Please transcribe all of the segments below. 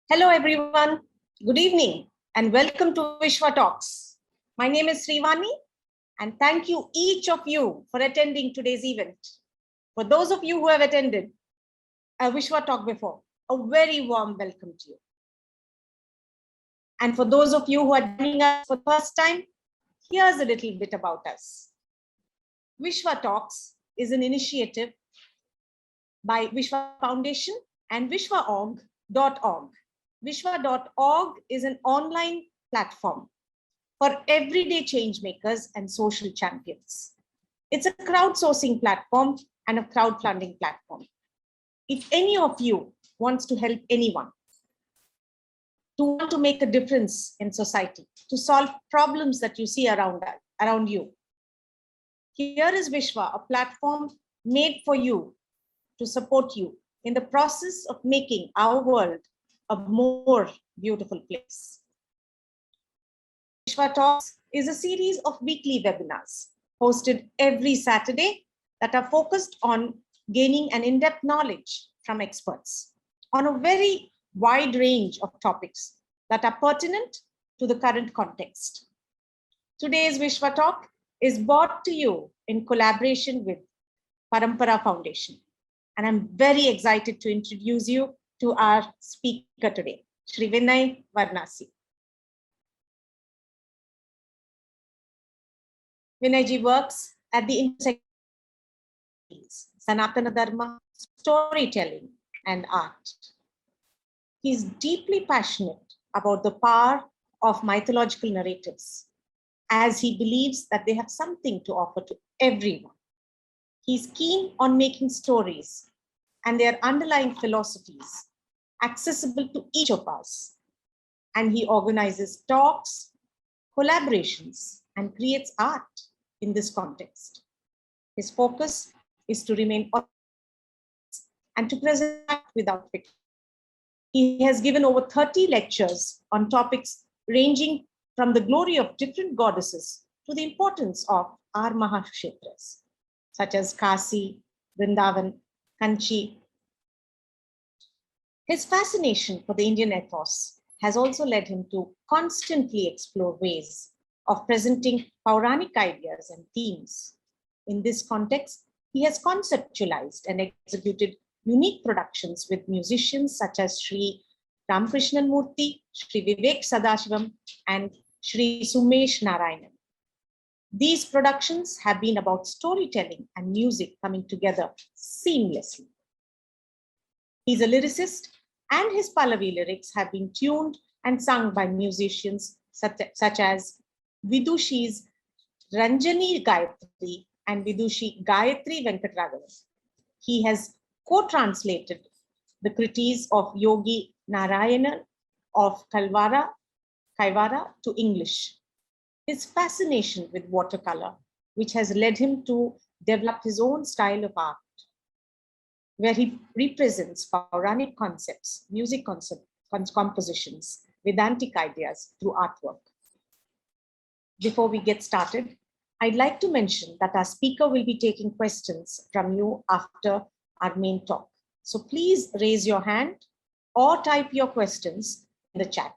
Hello, everyone. Good evening and welcome to Vishwa Talks. My name is Srivani and thank you each of you for attending today's event. For those of you who have attended a Vishwa Talk before, a very warm welcome to you. And for those of you who are joining us for the first time, here's a little bit about us. Vishwa Talks is an initiative by Vishwa Foundation and vishwaorg.org. Vishwa.org is an online platform for everyday change makers and social champions. It's a crowdsourcing platform and a crowdfunding platform. If any of you wants to help anyone, to want to make a difference in society, to solve problems that you see around you, here is Vishwa, a platform made for you to support you in the process of making our world a more beautiful place. Vishwa Talks is a series of weekly webinars hosted every Saturday that are focused on gaining an in-depth knowledge from experts on a very wide range of topics that are pertinent to the current context. Today's Vishwa Talk is brought to you in collaboration with Parampara Foundation. And I'm very excited to introduce you to our speaker today, Shri Vinay Varnasi. Vinayji works at the intersection of Sanatana Dharma, storytelling, and art. He's deeply passionate about the power of mythological narratives, as he believes that they have something to offer to everyone. He's keen on making stories and their underlying philosophies accessible to each of us. And he organizes talks, collaborations, and creates art in this context. His focus is to remain honest and to present without fiction. He has given over 30 lectures on topics ranging from the glory of different goddesses to the importance of our Mahakshetras, such as Kasi, Vrindavan, Kanchi. His fascination for the Indian ethos has also led him to constantly explore ways of presenting Puranic ideas and themes. In this context, he has conceptualized and executed unique productions with musicians such as Sri Ramakrishnan Murthy, Sri Vivek Sadashivam, and Sri Sumesh Narayanan. These productions have been about storytelling and music coming together seamlessly. He's a lyricist, and his Pallavi lyrics have been tuned and sung by musicians such as Vidushi's Ranjani Gayatri and Vidushi Gayatri Venkatragavan. He has co-translated the kritis of Yogi Narayana of Kaivara to English. His fascination with watercolor, which has led him to develop his own style of art, where he represents Puranic concepts, music compositions, Vedantic ideas through artwork. Before we get started, I'd like to mention that our speaker will be taking questions from you after our main talk. So please raise your hand or type your questions in the chat.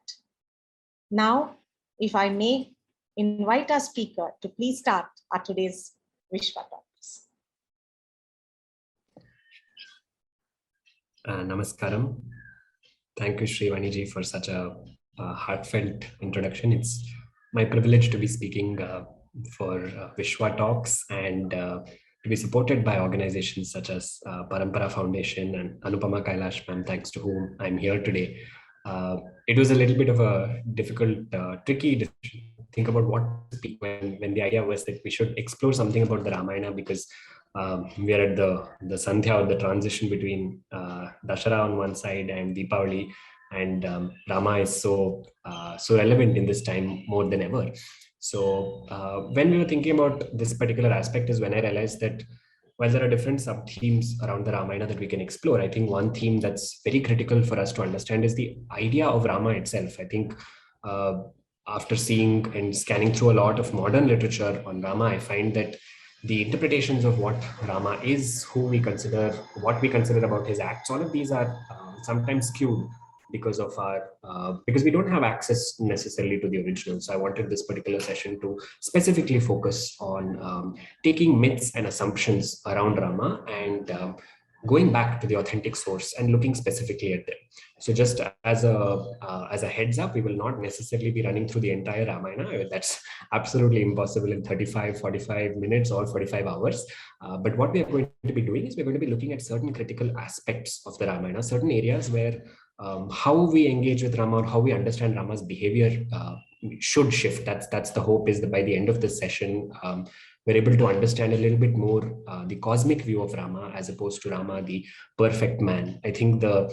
Now, if I may invite our speaker to please start our today's Vishwa Talks. Namaskaram. Thank you, Srivani ji, for such a heartfelt introduction. It's my privilege to be speaking for Vishwa Talks and to be supported by organizations such as Parampara Foundation and Anupama Kailash ma'am, thanks to whom I'm here today. It was a little bit of a difficult, tricky decision to think about what to speak when the idea was that we should explore something about the Ramayana, because we are at the Sandhya, or the transition between Dashara on one side and Deepavali, and Rama is so relevant in this time more than ever. So when we were thinking about this particular aspect is when I realized that while there are different sub-themes around the Ramayana that we can explore, I think one theme that's very critical for us to understand is the idea of Rama itself. I think after seeing and scanning through a lot of modern literature on Rama, I find that the interpretations of what Rama is, who we consider, what we consider about his acts, all of these are sometimes skewed because of our because we don't have access necessarily to the original. So I wanted this particular session to specifically focus on taking myths and assumptions around Rama and going back to the authentic source and looking specifically at them. So just as a heads up, we will not necessarily be running through the entire Ramayana. That's absolutely impossible in 35, 45 minutes or 45 hours. But what we are going to be doing is we're going to be looking at certain critical aspects of the Ramayana, certain areas where how we engage with Rama or how we understand Rama's behavior should shift. That's the hope, is that by the end of this session, we're able to understand a little bit more the cosmic view of Rama as opposed to Rama, the perfect man. I think the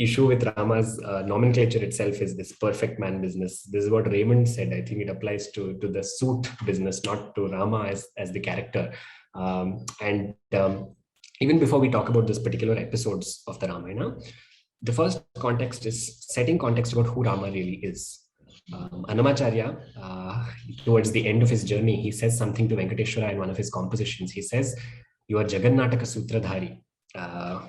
issue with Rama's nomenclature itself is this perfect man business. This is what Raymond said. I think it applies to the suit business, not to Rama as the character. And even before we talk about this particular episodes of the Ramayana, the first context is setting context about who Rama really is. Annamacharya, towards the end of his journey, he says something to Venkateshwara in one of his compositions. He says, "You are Jagannataka Sutradhari.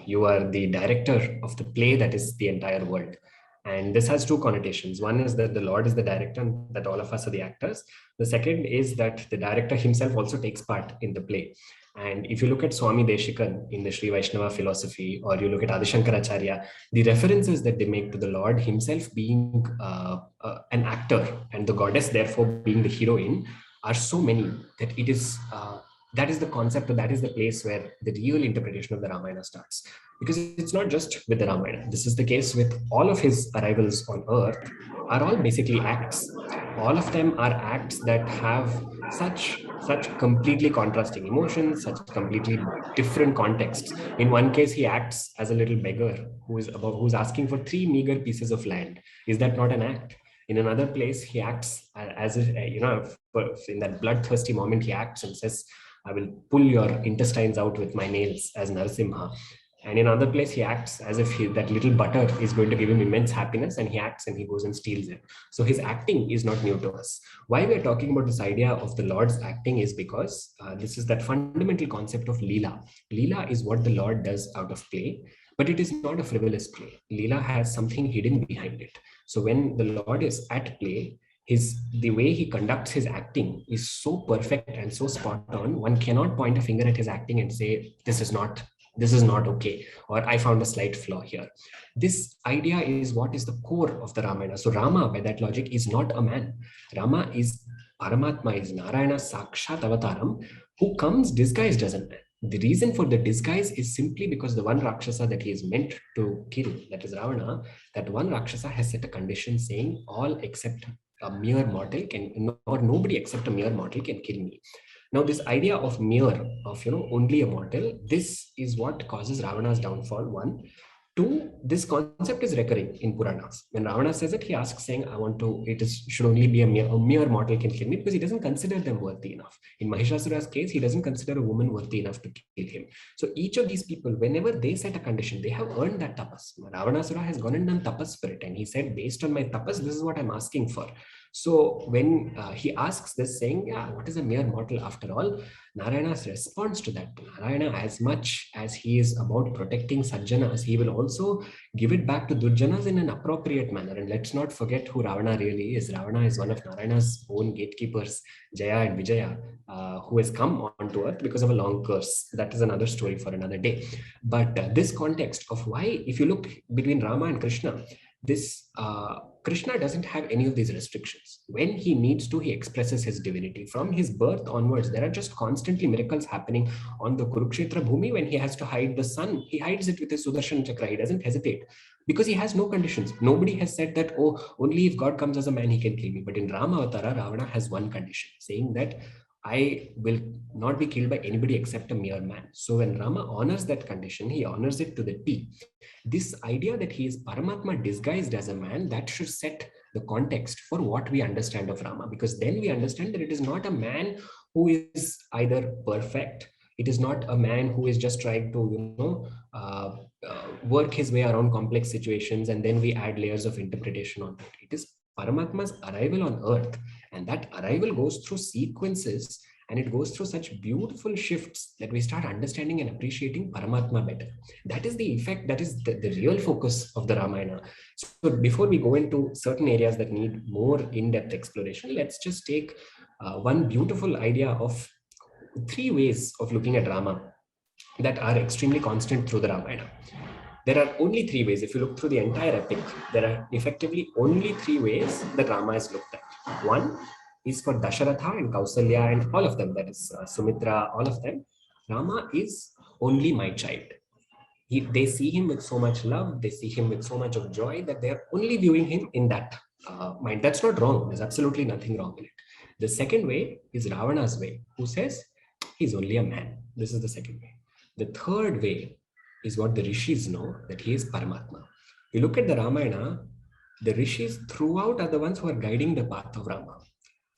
You are the director of the play that is the entire world." And this has two connotations. One is that the Lord is the director and that all of us are the actors. The second is that the director himself also takes part in the play. And if you look at Swami Deshikan in the Sri Vaishnava philosophy, or you look at Adi Shankaracharya, the references that they make to the Lord himself being an actor and the goddess therefore being the heroine are so many that it is that is the concept, or that is the place where the real interpretation of the Ramayana starts. Because it's not just with the Ramayana. This is the case with all of his arrivals on earth, are all basically acts. All of them are acts that have such completely contrasting emotions, such completely different contexts. In one case, he acts as a little beggar who's asking for 3 meager pieces of land. Is that not an act? In another place, he acts as if, in that bloodthirsty moment, he acts and says, "I will pull your intestines out with my nails," as Narasimha. And in another place, he acts as if that little butter is going to give him immense happiness, and he acts and he goes and steals it. So his acting is not new to us. Why we're talking about this idea of the Lord's acting is because this is that fundamental concept of Leela. Leela is what the Lord does out of play, but it is not a frivolous play. Leela has something hidden behind it. So when the Lord is at play, the way he conducts his acting is so perfect and so spot on. One cannot point a finger at his acting and say, this is not okay, or I found a slight flaw here. This idea is what is the core of the Ramayana. So Rama, by that logic, is not a man. Rama is Paramatma, is Narayana Sakshat Avataram, who comes disguised as a man. The reason for the disguise is simply because the one Rakshasa that he is meant to kill, that is Ravana, that one Rakshasa has set a condition saying all except a mere mortal can, or nobody except a mere mortal can kill me. Now, this idea of mere, of only a mortal, this is what causes Ravana's downfall. One. Two, this concept is recurring in Puranas. When Ravana says it, he asks, saying, should only be a mere mortal can kill me, because he doesn't consider them worthy enough. In Mahishasura's case, he doesn't consider a woman worthy enough to kill him. So each of these people, whenever they set a condition, they have earned that tapas. Ravanasura has gone and done tapas for it. And he said, based on my tapas, this is what I'm asking for. So when he asks this, saying, yeah, what is a mere mortal after all? Narayana's response to that, Narayana, as much as he is about protecting Sajjanas, he will also give it back to Durjanas in an appropriate manner. And let's not forget who Ravana really is. Ravana is one of Narayana's own gatekeepers, Jaya and Vijaya, who has come onto earth because of a long curse. That is another story for another day. But this context of why, if you look between Rama and Krishna, this Krishna doesn't have any of these restrictions. When he needs to, he expresses his divinity. From his birth onwards, there are just constantly miracles happening on the Kurukshetra Bhumi. When he has to hide the sun, he hides it with his Sudarshan Chakra. He doesn't hesitate because he has no conditions. Nobody has said that, oh, only if God comes as a man, he can kill me. But in Rama Avatara, Ravana has one condition, saying that I will not be killed by anybody except a mere man. So when Rama honors that condition, he honors it to the T. This idea that he is Paramatma disguised as a man, that should set the context for what we understand of Rama, because then we understand that it is not a man who is either perfect. It is not a man who is just trying to, work his way around complex situations and then we add layers of interpretation on it. It is Paramatma's arrival on earth, and that arrival goes through sequences And it goes through such beautiful shifts that we start understanding and appreciating Paramatma better. That is the effect, that is the real focus of the Ramayana. So before we go into certain areas that need more in-depth exploration, let's just take one beautiful idea of 3 ways of looking at Rama that are extremely constant through the Ramayana. There are only 3 ways. If you look through the entire epic, there are effectively only 3 ways that Rama is looked at. One is for Dasharatha and Kausalya and all of them, that is Sumitra, all of them. Rama is only my child. They see him with so much love, they see him with so much of joy that they're only viewing him in that mind. That's not wrong. There's absolutely nothing wrong in it. The second way is Ravana's way, who says he's only a man. This is the second way. The third way is what the rishis know, that he is Paramatma. You look at the Ramayana, the rishis throughout are the ones who are guiding the path of Rama.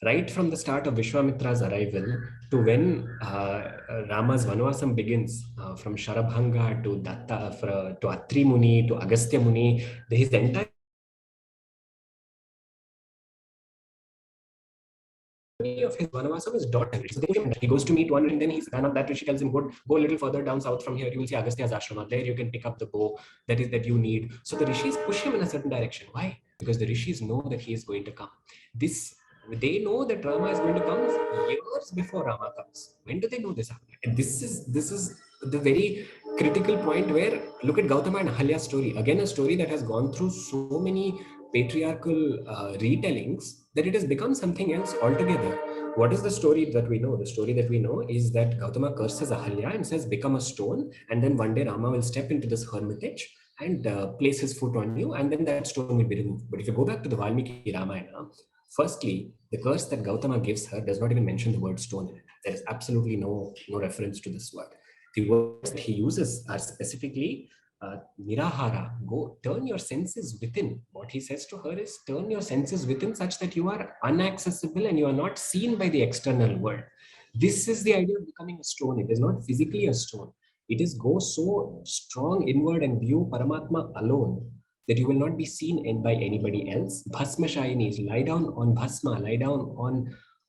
Right from the start of Vishwamitra's arrival to when Rama's Vanvasam begins, from Sharabhanga to Datta, to Atri Muni, to Agastya Muni, his entire of his Vanvasam is daughter. So he goes to meet one, and then he's that Rishi tells him, go a little further down south from here, you will see Agastya's ashrama. There you can pick up the bow that you need. So the rishis push him in a certain direction. Why? Because the rishis know that he is going to come. They know that Rama is going to come years before Rama comes. When do they know this? And this is the very critical point where, look at Gautama and Ahalya's story. Again, a story that has gone through so many patriarchal retellings that it has become something else altogether. What is the story that we know? The story that we know is that Gautama curses Ahalya and says, become a stone, and then one day Rama will step into this hermitage and place his foot on you, and then that stone will be removed. But if you go back to the Valmiki Ramayana, firstly, the curse that Gautama gives her does not even mention the word stone in it. There is absolutely no reference to this word. The words that he uses are specifically Nirahara, go turn your senses within. What he says to her is, turn your senses within such that you are unaccessible and you are not seen by the external world. This is the idea of becoming a stone. It is not physically a stone. It is go so strong inward and view Paramatma alone that you will not be seen by anybody else. Bhasma Shayinis, lie down on Bhasma, lie down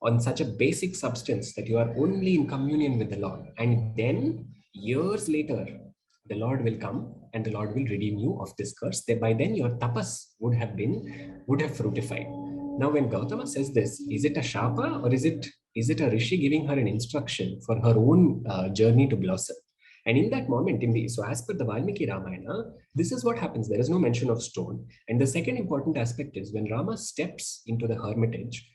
on such a basic substance that you are only in communion with the Lord. And then years later, the Lord will come and the Lord will redeem you of this curse. By then your tapas would have fructified. Now, when Gautama says this, is it a shapa or is it a rishi giving her an instruction for her own journey to blossom? And in that moment, so as per the Valmiki Ramayana, this is what happens. There is no mention of stone. And the second important aspect is when Rama steps into the hermitage,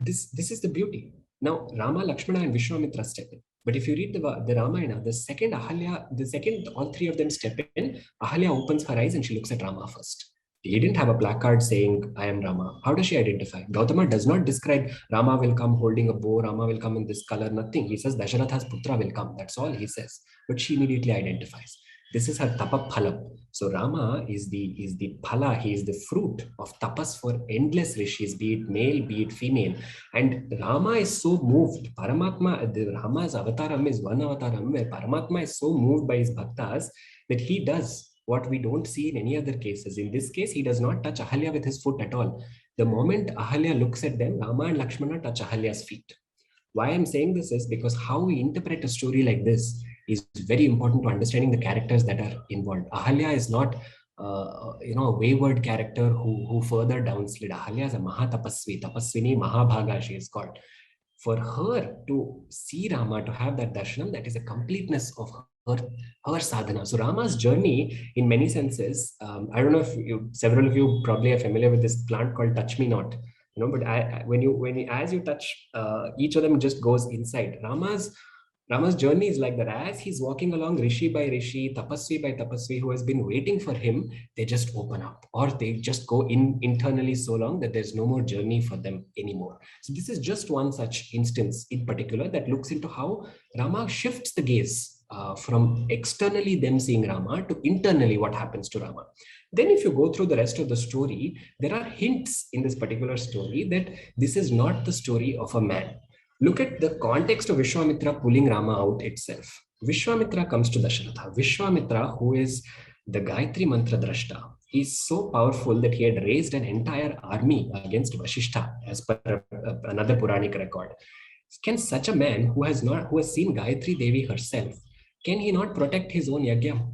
this is the beauty. Now, Rama, Lakshmana, and Vishwamitra step in. But if you read the Ramayana, the second all 3 of them step in, Ahalya opens her eyes and she looks at Rama first. He didn't have a placard saying, I am Rama. How does she identify? Gautama does not describe Rama will come holding a bow, Rama will come in this color, nothing. He says Dasharatha's putra will come. That's all he says. But she immediately identifies. This is her tapa phalam. So Rama is the phala, he is the fruit of tapas for endless rishis, be it male, be it female. And Rama is so moved. Rama's avataram is one avataram where Paramatma is so moved by his bhaktas that he does what we don't see in any other cases. In this case, he does not touch Ahalya with his foot at all. The moment Ahalya looks at them, Rama and Lakshmana touch Ahalya's feet. Why I'm saying this is because how we interpret a story like this is very important to understanding the characters that are involved. Ahalya is not a wayward character who further downslid. Ahalya is a Mahatapasvi, Tapaswini Mahabhaga, she is called. For her to see Rama, to have that darshanam, that is a completeness of her sadhana. So Rama's journey, in many senses, I don't know if several of you probably are familiar with this plant called Touch Me Not. But as you touch, each of them just goes inside. Rama's journey is like that. As he's walking along, rishi by rishi, tapasvi by tapasvi, who has been waiting for him, they just open up, or they just go internally so long that there's no more journey for them anymore. So this is just one such instance in particular that looks into how Rama shifts the gaze from externally them seeing Rama to internally what happens to Rama. Then if you go through the rest of the story, there are hints in this particular story that this is not the story of a man. Look at the context of Vishwamitra pulling Rama out itself. Vishwamitra comes to Dasharatha. Vishwamitra, who is the Gayatri Mantra Drashta, is so powerful that he had raised an entire army against Vasishtha, as per another Puranic record. Can such a man who has seen Gayatri Devi herself, can he not protect his own yajna?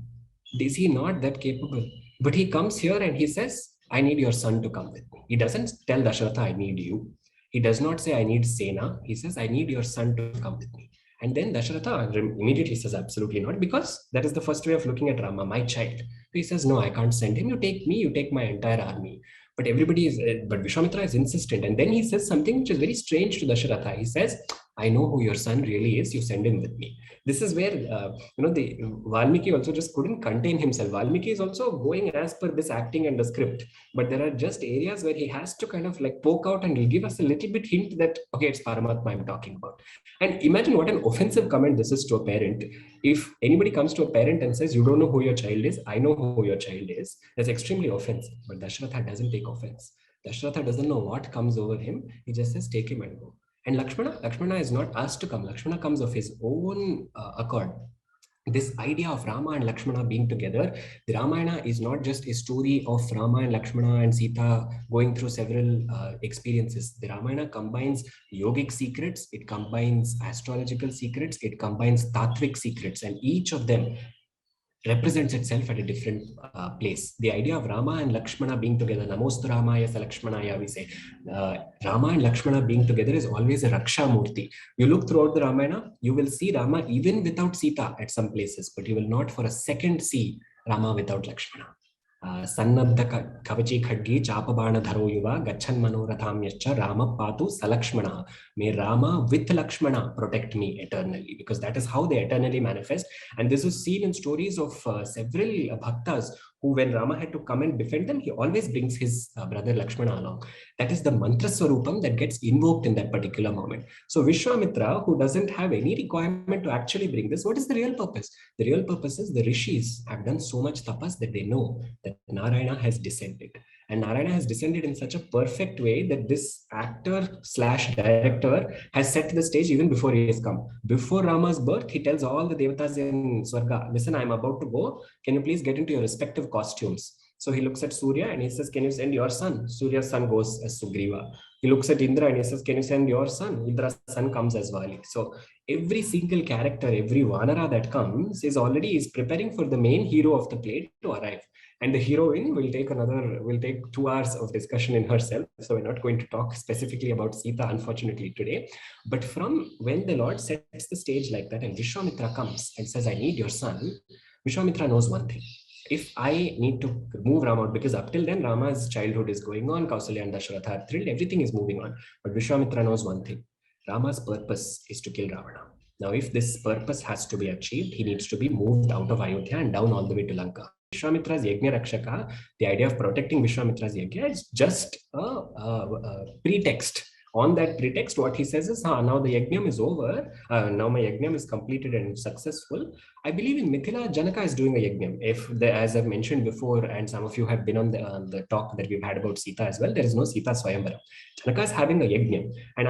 Is he not that capable? But he comes here and he says, I need your son to come with me. He doesn't tell Dasharatha, I need you. He does not say, I need Sena. He says, I need your son to come with me. And then Dasharatha immediately says, absolutely not, because that is the first way of looking at Rama, my child. So he says, no, I can't send him. You take me, you take my entire army. But but Vishwamitra is insistent. And then he says something which is very strange to Dasharatha. He says, I know who your son really is. You send him with me. This is where, the Valmiki also just couldn't contain himself. Valmiki is also going as per this acting and the script. But there are just areas where he has to kind of like poke out and he'll give us a little bit hint that, okay, it's Paramatma I'm talking about. And imagine what an offensive comment this is to a parent. If anybody comes to a parent and says, you don't know who your child is, I know who your child is, that's extremely offensive. But Dashratha doesn't take offense. Dashratha doesn't know what comes over him. He just says, take him and go. And Lakshmana is not asked to come. Lakshmana comes of his own accord. This idea of Rama and Lakshmana being together, the Ramayana is not just a story of Rama and Lakshmana and Sita going through several experiences. The Ramayana combines yogic secrets, it combines astrological secrets, it combines tattvic secrets, and each of them represents itself at a different place. The idea of Rama and Lakshmana being together, Namostu Ramaya sa Lakshmanaya, we say, Rama and Lakshmana being together is always a Raksha Murti. You look throughout the Ramayana, you will see Rama even without Sita at some places, but you will not for a second see Rama without Lakshmana. Sannabdha Kavachi Khadgi Chapabana Dharo Yuva Gachan Manorathamyascha Rama Patu Salakshmana. May Rama with Lakshmana protect me eternally, because that is how they eternally manifest. And this is seen in stories of several bhaktas who, when Rama had to come and defend them, he always brings his brother Lakshmana along. That is the mantra swarupam that gets invoked in that particular moment. So Vishwamitra, who doesn't have any requirement to actually bring this, what is the real purpose? The real purpose is the rishis have done so much tapas that they know that Narayana has descended. And Narayana has descended in such a perfect way that this actor/director has set the stage even before he has come. Before Rama's birth, he tells all the devatas in Swarga, listen, I'm about to go. Can you please get into your respective costumes? So he looks at Surya and he says, can you send your son? Surya's son goes as Sugriva. He looks at Indra and he says, can you send your son? Indra's son comes as Vali. So every single character, every Vanara that comes is preparing for the main hero of the play to arrive. And the heroine will take 2 hours of discussion in herself. So we're not going to talk specifically about Sita, unfortunately, today. But from when the Lord sets the stage like that and Vishwamitra comes and says, I need your son, Vishwamitra knows one thing. If I need to move Rama out, because up till then, Rama's childhood is going on, Kausalya and Dasharatha are thrilled, everything is moving on. But Vishwamitra knows one thing. Rama's purpose is to kill Ravana. Now, if this purpose has to be achieved, he needs to be moved out of Ayodhya and down all the way to Lanka. Vishwamitra's Yajna Rakshaka, the idea of protecting Vishwamitra's Yajna is just a pretext. On that pretext, what he says is, now the Yajnam is over, now my Yajnam is completed and successful. I believe in Mithila, Janaka is doing a Yajnam. As I've mentioned before, and some of you have been on the talk that we've had about Sita as well, there is no Sita Swayamvara. Janaka is having a Yajnam. And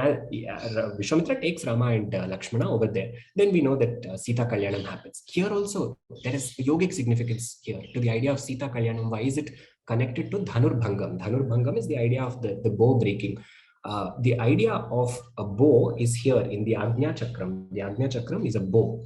Vishwamitra takes Rama and Lakshmana over there. Then we know that Sita Kalyanam happens. Here also, there is yogic significance here to the idea of Sita Kalyanam. Why is it connected to Dhanur Bhangam? Dhanur Bhangam is the idea of the bow breaking. The idea of a bow is here in the Agnya Chakram. The Agnya Chakram is a bow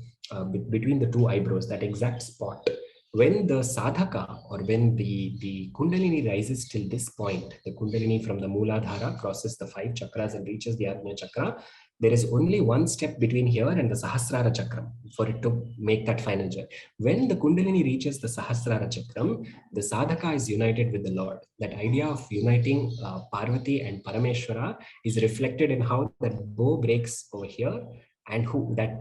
between the 2 eyebrows, that exact spot. When the sadhaka, or when the Kundalini rises till this point, the Kundalini from the Mooladhara crosses the 5 chakras and reaches the Agnya Chakra, there is only one step between here and the Sahasrara Chakram for it to make that final journey. When the Kundalini reaches the Sahasrara Chakram, the sadhaka is united with the Lord. That idea of uniting Parvati and Parameshwara is reflected in how that bow breaks over here, and who that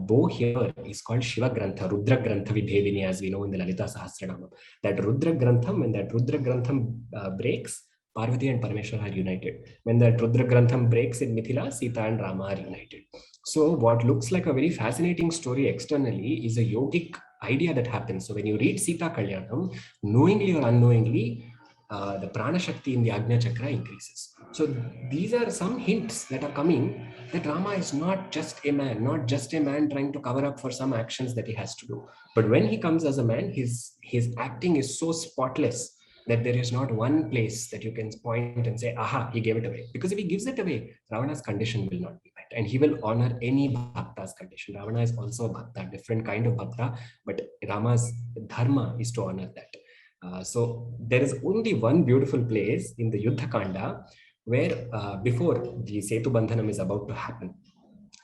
bow here is called Shiva Grantha, Rudra Grantha Vidhedini, as we know in the Lalita Sahasranama. That Rudra Grantham, when that Rudra Grantham breaks, Parvati and Parameshwara are united. When that Rudra Grantham breaks in Mithila, Sita and Rama are united. So what looks like a very fascinating story externally is a yogic idea that happens. So when you read Sita Kalyanam, knowingly or unknowingly, the Prana Shakti in the Agnya Chakra increases. So these are some hints that are coming that Rama is not just a man trying to cover up for some actions that he has to do. But when he comes as a man, his acting is so spotless that there is not one place that you can point and say, aha, he gave it away. Because if he gives it away, Ravana's condition will not be met. and he will honor any bhakta's condition. Ravana is also a bhakta, different kind of bhakta, but Rama's dharma is to honor that. So there is only one beautiful place in the Yuddha Kanda where before the Setu Bandhanam is about to happen,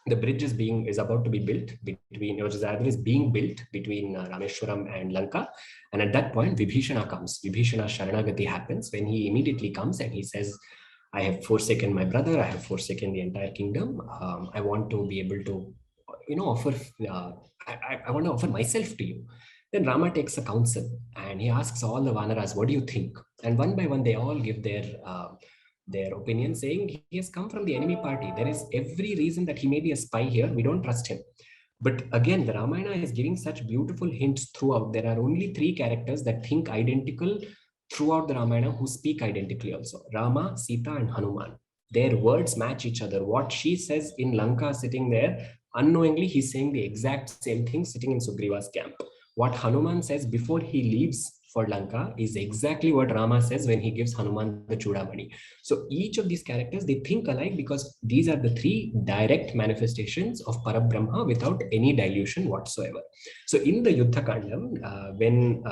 the bridge is about to be built between, or rather is being built between Rameshwaram and Lanka. And at that point, Vibhishana comes. Vibhishana Sharanagati happens when he immediately comes and he says, I have forsaken my brother. I have forsaken the entire kingdom. I want to be able to, offer, I want to offer myself to you. Then Rama takes a counsel and he asks all the Vanaras, what do you think? And one by one, they all give their opinion, saying he has come from the enemy party. There is every reason that he may be a spy here. We don't trust him. But again, the Ramayana is giving such beautiful hints throughout. There are only 3 characters that think identical throughout the Ramayana who speak identically also. Rama, Sita, and Hanuman. Their words match each other. What she says in Lanka sitting there, unknowingly, he's saying the exact same thing sitting in Sugriva's camp. What Hanuman says before he leaves for Lanka is exactly what Rama says when he gives Hanuman the Chudamani. So each of these characters, they think alike because these are the 3 direct manifestations of Parabrahma without any dilution whatsoever. So in the Yuddha Kandam, when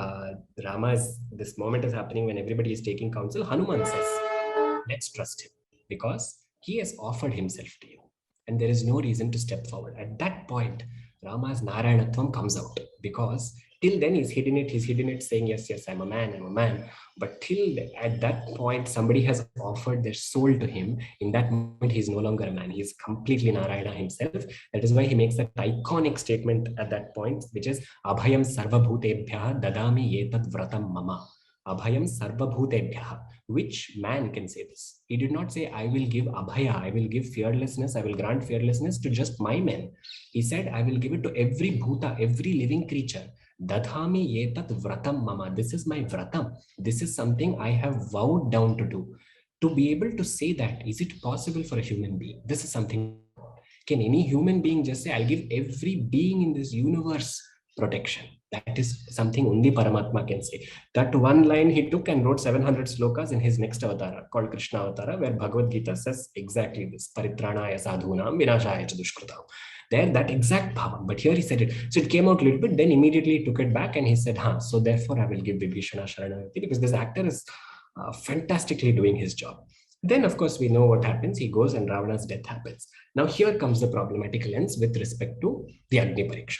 this moment is happening, when everybody is taking counsel, Hanuman says, let's trust him because he has offered himself to you and there is no reason to step forward. At that point, Rama's Narayanatvam comes out because till then he's hidden it saying, yes, I'm a man. But at that point, somebody has offered their soul to him. In that moment, he's no longer a man. He's completely Narayana himself. That is why he makes that iconic statement at that point, which is, Abhayam sarvabhutebhyaha dadami yetat vratam mama. Abhayam sarvabhutebhyaha. Which man can say this? He did not say, I will give abhaya, I will give fearlessness, I will grant fearlessness to just my men. He said, I will give it to every bhuta, every living creature. Dadhami yetat vratam mama. This is my vratam. This is something I have vowed down to do. To be able to say that, is it possible for a human being? This is something. Can any human being just say, I'll give every being in this universe protection? That is something only Paramatma can say. That one line he took and wrote 700 slokas in his next avatara called Krishna Avatara, where Bhagavad Gita says exactly this. Paritranaya sadhunam vinashaya chadushkritam. There, that exact bhava. But here he said it. So it came out a little bit, then immediately he took it back and he said, so therefore I will give Vibhishana Sharanagati, because this actor is fantastically doing his job. Then, of course, we know what happens. He goes and Ravana's death happens. Now, here comes the problematic lens with respect to the Agni Pariksha.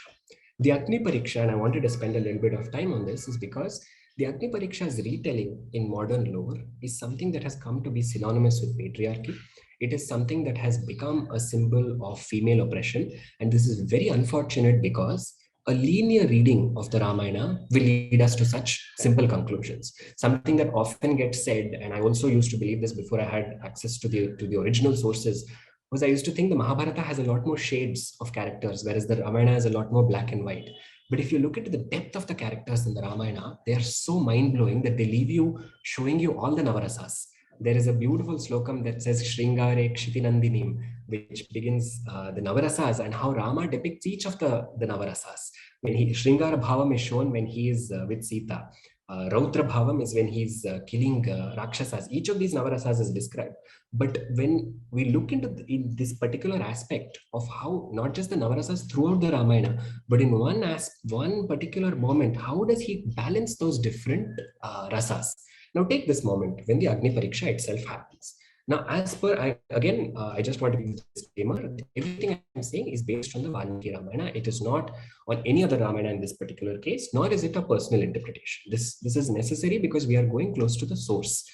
The Agni Pariksha, and I wanted to spend a little bit of time on this, is because the Agni Pariksha's retelling in modern lore is something that has come to be synonymous with patriarchy. It is something that has become a symbol of female oppression. And this is very unfortunate because a linear reading of the Ramayana will lead us to such simple conclusions. Something that often gets said, and I also used to believe this before I had access to the original sources, was I used to think the Mahabharata has a lot more shades of characters, whereas the Ramayana is a lot more black and white. But if you look into the depth of the characters in the Ramayana, they are so mind-blowing that they leave you showing you all the Navarasas. There is a beautiful slokam that says Shringare Kshitinandinim, which begins the Navarasas and how Rama depicts each of the Navarasas. When Shringara Bhavam is shown when he is with Sita. Rautra Bhavam is when he's killing Rakshasas. Each of these Navarasas is described. But when we look into in this particular aspect of how not just the Navarasas throughout the Ramayana, but in one particular moment, how does he balance those different rasas? Now take this moment when the Agni Pariksha itself happens. Now, as per, I just want to give a disclaimer, everything I'm saying is based on the Valmiki Ramayana. It is not on any other Ramayana in this particular case, nor is it a personal interpretation. This is necessary because we are going close to the source.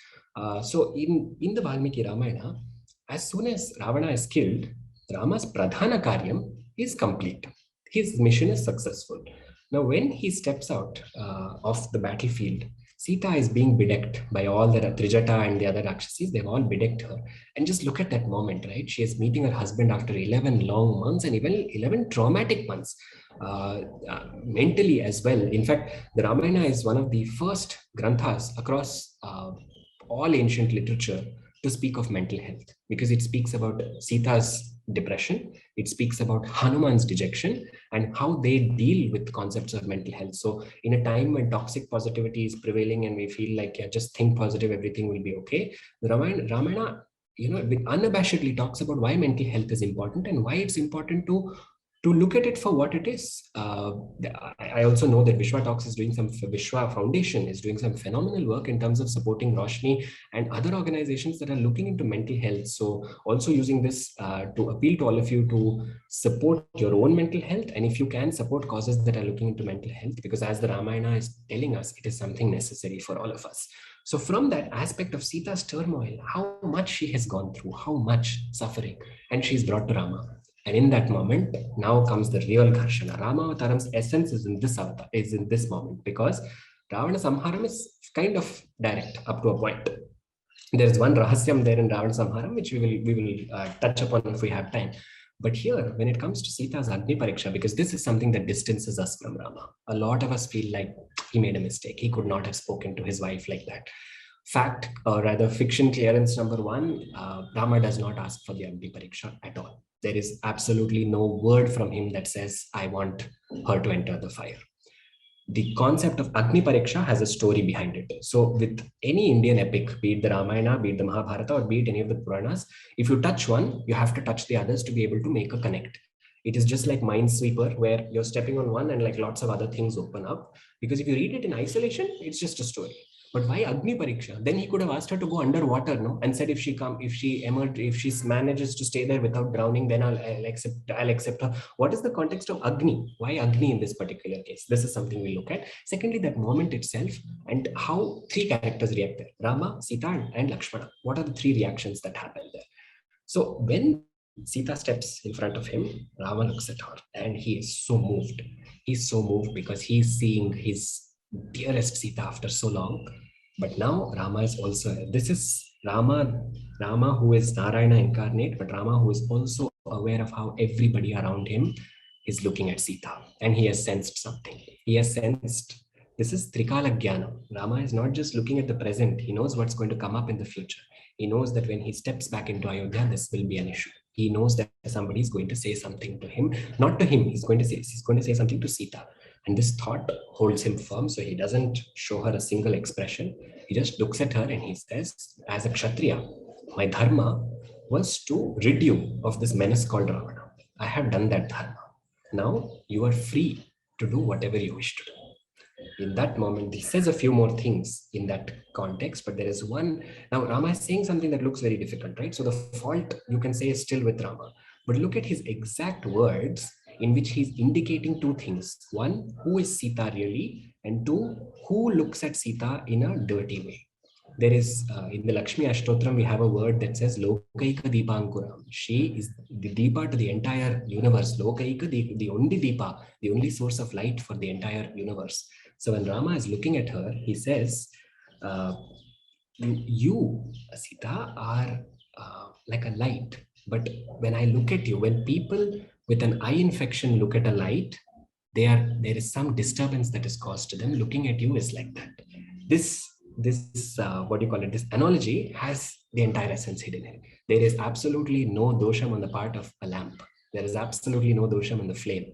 So in the Valmiki Ramayana, as soon as Ravana is killed, Rama's Pradhana Karyam is complete. His mission is successful. Now, when he steps out of the battlefield, Sita is being bedecked by all the Trijata and the other Rakshasis. They've all bedecked her. And just look at that moment, right? She is meeting her husband after 11 long months and even 11 traumatic months, mentally as well. In fact, the Ramayana is one of the first granthas across all ancient literature to speak of mental health, because it speaks about Sita's depression, it speaks about Hanuman's dejection and how they deal with concepts of mental health. So in a time when toxic positivity is prevailing and we feel like, yeah, just think positive, everything will be okay, the Ramayana unabashedly talks about why mental health is important and why it's important to look at it for what it is. I also know that Vishwa Talks is doing Vishwa Foundation is doing some phenomenal work in terms of supporting Roshni and other organizations that are looking into mental health. So also using this to appeal to all of you to support your own mental health, and if you can, support causes that are looking into mental health, because as the Ramayana is telling us, it is something necessary for all of us. So from that aspect of Sita's turmoil, how much she has gone through, how much suffering, and she's brought to Rama. And in that moment, now comes the real Gharshana. Rama Avataram's essence is in this avatar, is in this moment, because Ravana Samharam is kind of direct up to a point. There's one rahasyam there in Ravana Samharam, which we will touch upon if we have time. But here, when it comes to Sita's Agni Pariksha, because this is something that distances us from Rama, a lot of us feel like he made a mistake. He could not have spoken to his wife like that. Fact, or rather fiction clearance number one, Rama does not ask for the Agni Pariksha at all. There is absolutely no word from him that says, I want her to enter the fire. The concept of Agni Pariksha has a story behind it. So with any Indian epic, be it the Ramayana, be it the Mahabharata, or be it any of the Puranas, if you touch one, you have to touch the others to be able to make a connect. It is just like Minesweeper, where you're stepping on one and like lots of other things open up. Because if you read it in isolation, it's just a story. But why Agni Pariksha? Then he could have asked her to go underwater, no, and said if she manages to stay there without drowning, then I'll accept her. What is the context of Agni? Why Agni in this particular case? This is something we look at. Secondly, that moment itself and how three characters react there: Rama, Sita, and Lakshmana. What are the three reactions that happen there? So when Sita steps in front of him, Rama looks at her and he is so moved. He's so moved because he's seeing his dearest Sita after so long. But now Rama is also, this is Rama who is Narayana incarnate, but Rama who is also aware of how everybody around him is looking at Sita, and he has sensed something. He has sensed, this is Trikala Jnana. Rama is not just looking at the present, he knows what's going to come up in the future. He knows that when he steps back into Ayodhya, this will be an issue. He knows that somebody is going to say something to him, not to him, he's going to say something to Sita. And this thought holds him firm, so he doesn't show her a single expression. He just looks at her and he says, as a Kshatriya, my dharma was to rid you of this menace called Ravana. I have done that dharma. Now you are free to do whatever you wish to do. In that moment, he says a few more things in that context, but there is one. Now, Rama is saying something that looks very difficult, right? So the fault, you can say, is still with Rama. But look at his exact words in which he's indicating two things. One, who is Sita really? And two, who looks at Sita in a dirty way? There is, in the Lakshmi Ashtotram, we have a word that says Lokaika Deepankuram. She is the Deepa to the entire universe. Lokaika, the only Deepa, the only source of light for the entire universe. So when Rama is looking at her, he says, you, Sita, are like a light. But when I look at you, when people with an eye infection look at a light, there is some disturbance that is caused to them. Looking at you is like that. This what do you call it? This analogy has the entire essence hidden in it. There is absolutely no dosham on the part of a lamp. There is absolutely no dosham in the flame.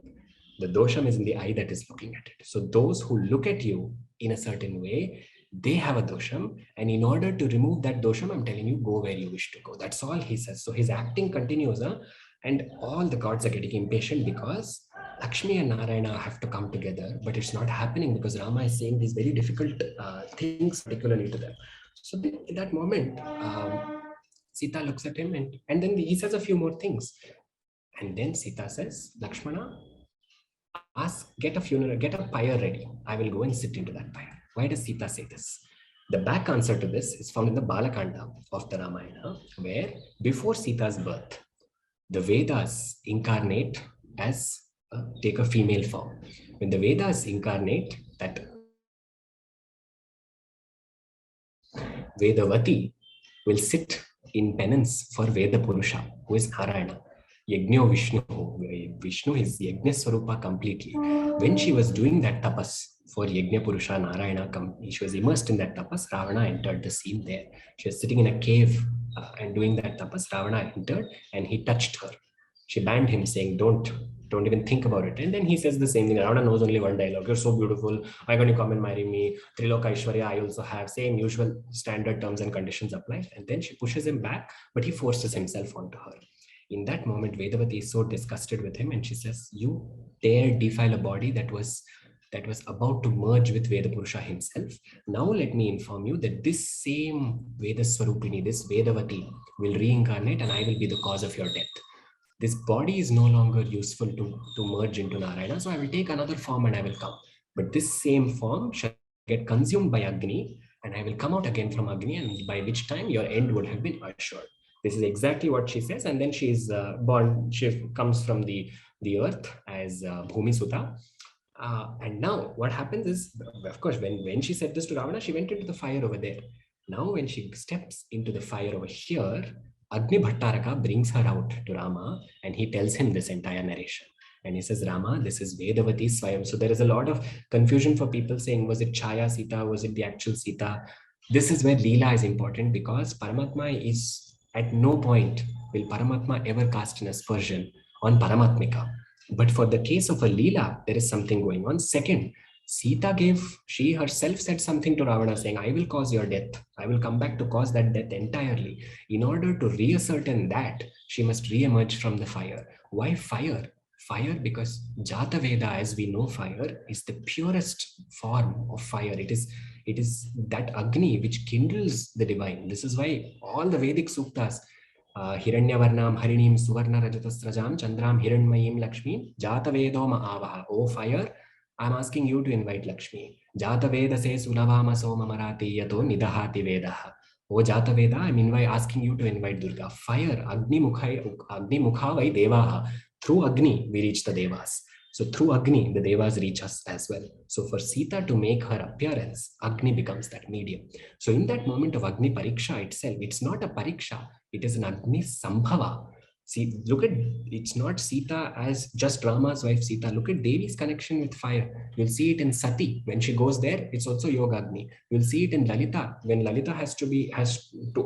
The dosham is in the eye that is looking at it. So those who look at you in a certain way, they have a dosham. And in order to remove that dosham, I'm telling you, go where you wish to go. That's all he says. So his acting continues, and all the gods are getting impatient because Lakshmi and Narayana have to come together, but it's not happening because Rama is saying these very difficult things, particularly to them. So in that moment, Sita looks at him and then he says a few more things. And then Sita says, Lakshmana, get a pyre ready. I will go and sit into that pyre. Why does Sita say this? The back answer to this is found in the Balakanda of the Ramayana, where before Sita's birth, the Vedas incarnate as take a female form. When the Vedas incarnate, that Vedavati will sit in penance for Veda Purusha, who is Narayana. Yajna Vishnu. Vishnu is Yajna Swarupa completely. When she was doing that tapas for Yajna Purusha, Narayana, she was immersed in that tapas. Ravana entered the scene there. She was sitting in a cave and doing that tapas. Ravana entered and he touched her. She banned him, saying, don't Don't even think about it. And then he says the same thing. Ravana knows only one dialogue. You're so beautiful. Why can't you come and marry me? Triloka Aishwarya, I also have. Same usual standard terms and conditions apply. And then she pushes him back, but he forces himself onto her. In that moment, Vedavati is so disgusted with him, and she says, "You dare defile a body that was about to merge with Vedapurusha himself. Now let me inform you that this same Vedaswarupini, this Vedavati, will reincarnate, and I will be the cause of your death. This body is no longer useful to merge into Narayana, so I will take another form and I will come. But this same form shall get consumed by Agni, and I will come out again from Agni, and by which time your end would have been assured." This is exactly what she says. And then she is born, she comes from the earth as Bhumi Sutta. And now what happens is, of course, when she said this to Ravana, she went into the fire over there. Now when she steps into the fire over here, Agni Bhattaraka brings her out to Rama, and he tells him this entire narration. And he says, "Rama, this is Vedavati Swayam." So there is a lot of confusion for people saying, was it Chaya Sita? Was it the actual Sita? This is where Leela is important, because Paramatma is, at no point will Paramatma ever cast an aspersion on Paramatmika. But for the case of a Leela, there is something going on. Second, Sita she herself said something to Ravana saying, "I will cause your death. I will come back to cause that death entirely." In order to reascertain that, she must re-emerge from the fire. Why fire? Fire, because Jata Veda, as we know, fire is the purest form of fire. It is that Agni which kindles the divine. This is why all the Vedic suktas, Hiranyavarnam Harinim Suvarna Rajatasrajam Chandram Hiranmayim Lakshmi Jata Vedoma Avaha. Oh fire, I'm asking you to invite Lakshmi. Jata Veda says Ulavama Soma Marati Yato Nidahati Vedaha. Oh Jata Veda, I'm asking you to invite Durga. Fire, Agni Mukhavai Devaha. Through Agni, we reach the Devas. So through Agni, the Devas reach us as well. So for Sita to make her appearance, Agni becomes that medium. So in that moment of Agni Pariksha itself, it's not a Pariksha, it is an Agni Sambhava. See, look at, it's not Sita as just Rama's wife Sita. Look at Devi's connection with fire. You'll see it in Sati. When she goes there, it's also Yoga Agni. You'll see it in Lalita. When Lalita has to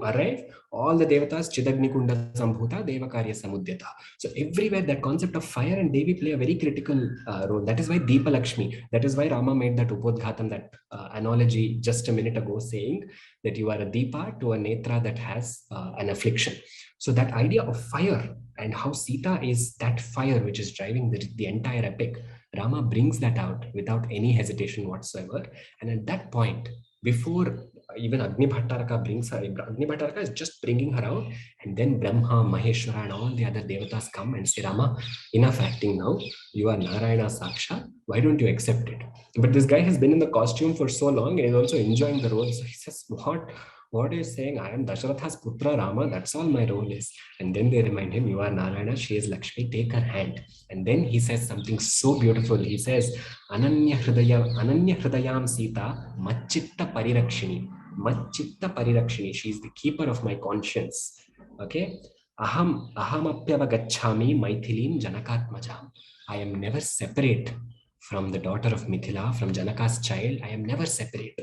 arrive, all the Devatas, Chidagni Kunda Sambhuta, Devakarya Samudyata. So everywhere that concept of fire and Devi play a very critical role. That is why Deepa Lakshmi, that is why Rama made that Upodghatam, that analogy just a minute ago, saying that you are a Deepa to a Netra that has an affliction. So that idea of fire and how Sita is that fire which is driving the entire epic, Rama brings that out without any hesitation whatsoever. And at that point, before even Agni Bhattaraka brings her, Agni Bhattaraka is just bringing her out, and then Brahma, Maheshwara and all the other Devatas come and say, "Rama, enough acting now. You are Narayana Sakshat. Why don't you accept it?" But this guy has been in the costume for so long and is also enjoying the role. So he says, what are you saying? I am Dasharatha's Putra Rama. That's all my role is. And then they remind him, "You are Narayana. She is Lakshmi. Take her hand." And then he says something so beautiful. He says, Ananya Hridayam Sita Machitta Parirakshini. Machitta Parirakshini. She is the keeper of my conscience. Okay. Ahamapyava gacchami Maithilim Janakatmajam. I am never separate from the daughter of Mithila, from Janaka's child. I am never separate.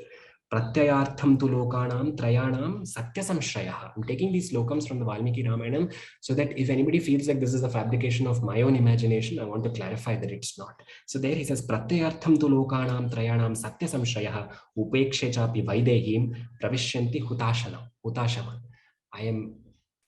Pratyayartham tu lokanam trayanam satya samshrayah. I'm taking these slokams from the Valmiki Ramayanam so that if anybody feels like this is a fabrication of my own imagination, I want to clarify that it's not. So there he says, Pratyayartham tu lokanam trayanam satya samshrayah upekshe chapi vaidehim pravishyanti hutashama. I am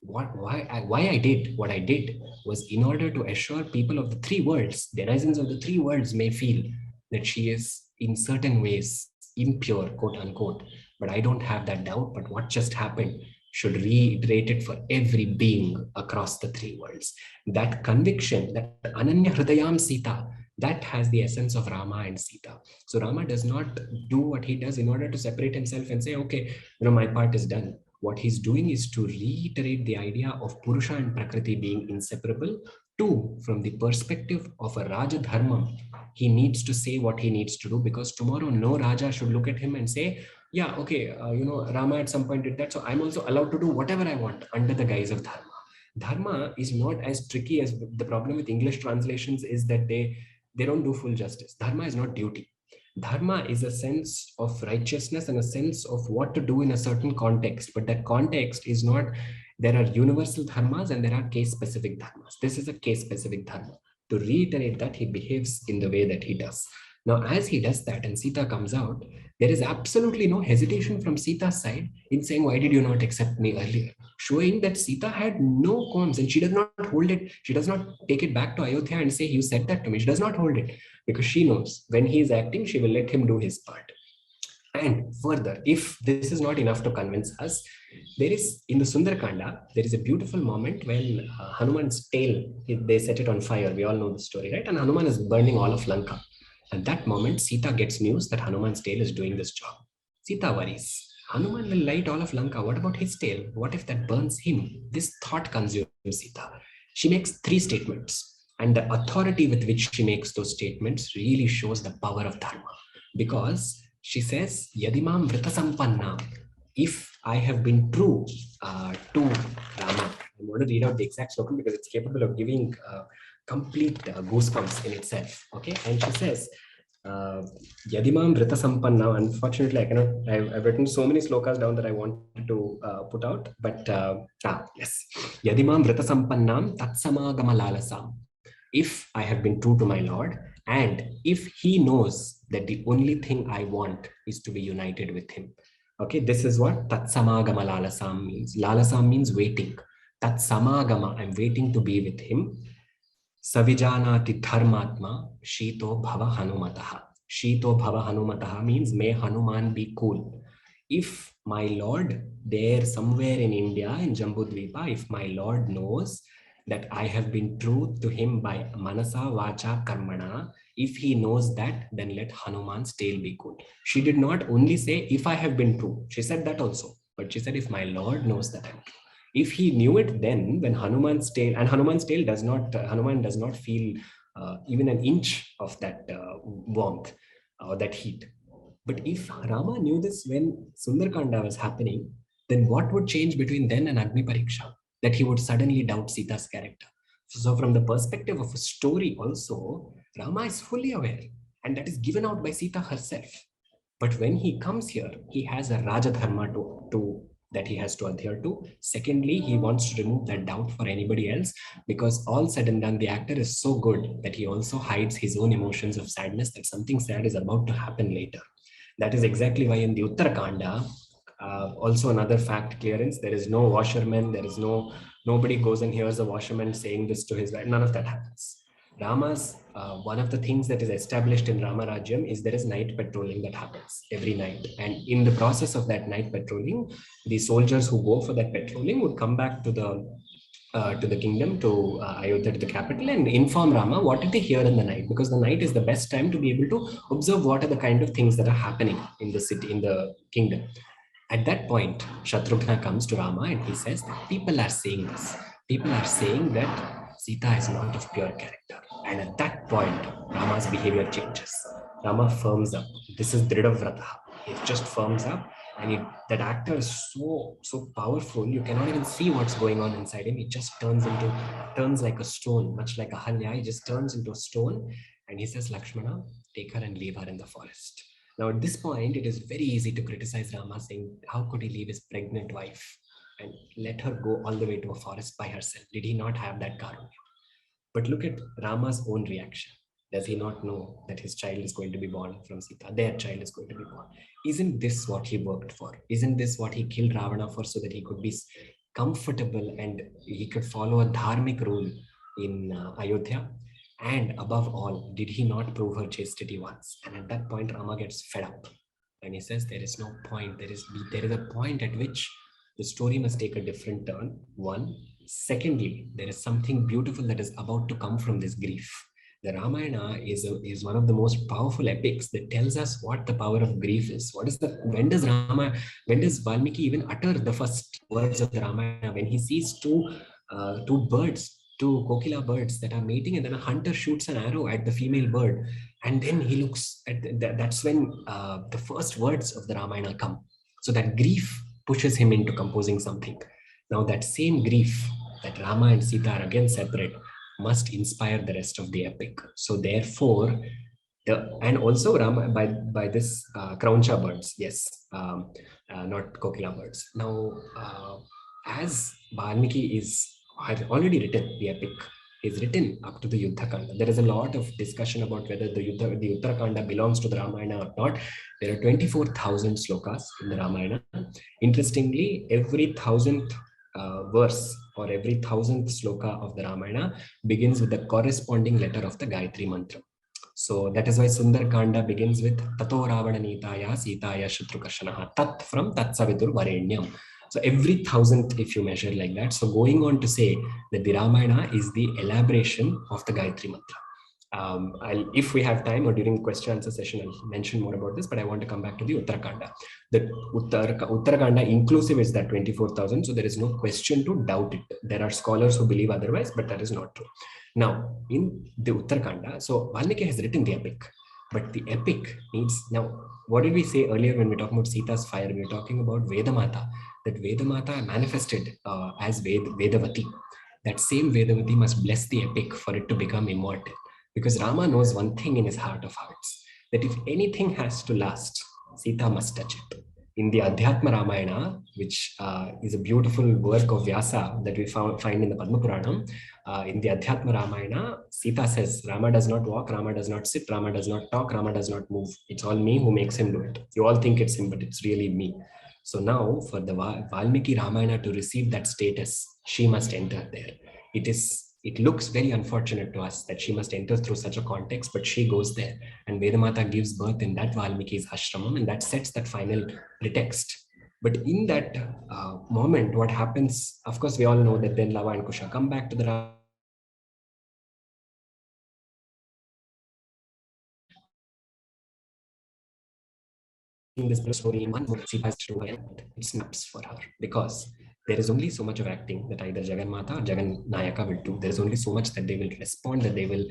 why I did what I did was in order to assure people of the three worlds, the denizens of the three worlds may feel that she is in certain ways impure, quote unquote, but I don't have that doubt. But what just happened should reiterate it for every being across the three worlds. That conviction, that Ananya Hridayam Sita, that has the essence of Rama and Sita. So Rama does not do what he does in order to separate himself and say, okay, my part is done. What he's doing is to reiterate the idea of Purusha and Prakriti being inseparable. Two, from the perspective of a Raja Dharma, he needs to say what he needs to do, because tomorrow no Raja should look at him and say, yeah, okay, Rama at some point did that, so I'm also allowed to do whatever I want under the guise of Dharma. Dharma is not as tricky as the problem with English translations is that they don't do full justice. Dharma is not duty. Dharma is a sense of righteousness and a sense of what to do in a certain context, but that context is not, there are universal dharmas and there are case-specific dharmas. This is a case-specific dharma. to reiterate that, he behaves in the way that he does. Now, as he does that and Sita comes out, there is absolutely no hesitation from Sita's side in saying, why did you not accept me earlier? Showing that Sita had no qualms, and she does not hold it. She does not take it back to Ayodhya and say, you said that to me. She does not hold it, because she knows when he is acting, she will let him do his part. And further, if this is not enough to convince us, there is in the Sundarakanda, there is a beautiful moment when Hanuman's tail, they set it on fire. We all know the story, right? And Hanuman is burning all of Lanka. At that moment, Sita gets news that Hanuman's tail is doing this job. Sita worries. Hanuman will light all of Lanka. What about his tail? What if that burns him? This thought consumes Sita. She makes 3 statements. And the authority with which she makes those statements really shows the power of Dharma. Because she says, Yadimam Vritasampannam, if I have been true to Rama. I'm going to read out the exact slogan because it's capable of giving complete goosebumps in itself. Okay, and she says, Yadimam Vrita Sampanna. Unfortunately, I cannot. I've written so many slokas down that I wanted to put out, but yes, Yadimam Vrita Sampannam Tatsamagama Lalasam. If I have been true to my Lord, and if he knows that the only thing I want is to be united with him. Okay, this is what Tatsamagama Lalasam means. Lalasam means waiting. Tatsamagama, I'm waiting to be with him. Savijanati Dharmatma Shito Bhava Hanumataha. Shito Bhava Hanumataha means may Hanuman be cool. If my Lord, there somewhere in India, in Jambudvipa, if my Lord knows that I have been true to him by Manasa Vacha Karmana, if he knows that, then let Hanuman's tail be cool. She did not only say, if I have been true. She said that also. But she said, if my Lord knows that I'm true. If he knew it then, when Hanuman's tail, and Hanuman's tail does not, Hanuman does not feel even an inch of that warmth or that heat. But if Rama knew this when Sundarakanda was happening, then what would change between then and Agni Pariksha? That he would suddenly doubt Sita's character. So from the perspective of a story also, Rama is fully aware, and that is given out by Sita herself. But when he comes here, he has a Rajadharma that he has to adhere to. Secondly, he wants to remove that doubt for anybody else, because all said and done, the actor is so good that he also hides his own emotions of sadness that something sad is about to happen later. That is exactly why in the Uttarakanda, also another fact clearance, there is no washerman, there is nobody goes and hears a washerman saying this to his wife. None of that happens. Rama's, one of the things that is established in Rama Rajyam is there is night patrolling that happens every night. And in the process of that night patrolling, the soldiers who go for that patrolling would come back to the kingdom, to Ayodhya, to the capital, and inform Rama what did they hear in the night, because the night is the best time to be able to observe what are the kind of things that are happening in the city, in the kingdom. At that point, Shatrughna comes to Rama and he says that people are saying this. People are saying that Sita is not of pure character. And at that point, Rama's behavior changes. Rama firms up. This is Dridhavrata. He just firms up, and that actor is so powerful, you cannot even see what's going on inside him. He just turns like a stone, much like Ahalya. He just turns into a stone, and he says, Lakshmana, take her and leave her in the forest. Now, at this point, it is very easy to criticize Rama, saying, how could he leave his pregnant wife and let her go all the way to a forest by herself? Did he not have that karunya? But look at Rama's own reaction. Does he not know that his child is going to be born from Sita? Their child is going to be born. Isn't this what he worked for? Isn't this what he killed Ravana for, so that he could be comfortable and he could follow a dharmic rule in Ayodhya? And above all, did he not prove her chastity once? And at that point, Rama gets fed up. And he says, there is no point. There is a point at which the story must take a different turn. One. Secondly, there is something beautiful that is about to come from this grief. The Ramayana is one of the most powerful epics that tells us what the power of grief is. When does Valmiki even utter the first words of the Ramayana? When he sees two kokila birds that are mating, and then a hunter shoots an arrow at the female bird, and then he looks at that's when the first words of the Ramayana come. So that grief pushes him into composing something. Now that same grief that Rama and Sita are again separate must inspire the rest of the epic. So therefore, and also Rama by this Krauncha birds, yes, not kokila birds. Now, as Valmiki has already written the epic, is written up to the Yuddha Kanda. There is a lot of discussion about whether the Uttara Kanda belongs to the Ramayana or not. There are 24,000 slokas in the Ramayana. Interestingly, every 1,000th verse or every 1,000th sloka of the Ramayana begins with the corresponding letter of the Gayatri Mantra. So that is why Sundar Kanda begins with Tato Ravana Nitaya Sitaya Shatrukarshanaha. Tat from Tat Savitur Varenyam. So every 1,000th, if you measure like that. So going on to say that the Ramayana is the elaboration of the Gayatri Mantra. If we have time or during the question answer session, I'll mention more about this, but I want to come back to the Uttarakanda. The Uttarakanda inclusive is that 24,000, so there is no question to doubt it. There are scholars who believe otherwise, but that is not true. Now, in the Uttarakanda, so Valmiki has written the epic, but the epic needs, now, what did we say earlier when we were talking about Sita's fire? We were talking about Vedamata, that Vedamata manifested as Vedavati. That same Vedavati must bless the epic for it to become immortal. Because Rama knows one thing in his heart of hearts, that if anything has to last, Sita must touch it. In the Adhyatma Ramayana, which is a beautiful work of Vyasa that we find in the Padma Puranam, in the Adhyatma Ramayana, Sita says, Rama does not walk, Rama does not sit, Rama does not talk, Rama does not move. It's all me who makes him do it. You all think it's him, but it's really me. So now for the Valmiki Ramayana to receive that status, she must enter there. It looks very unfortunate to us that she must enter through such a context, but she goes there, and Vedamata gives birth in that Valmiki's ashramam, and that sets that final pretext. But in that moment, what happens, of course, we all know that then Lava and Kusha come back to the in this story in one moment, she has to end. It snaps for her because there is only so much of acting that either Jagannatha or Jagannayaka will do. There is only so much that they will respond, that they will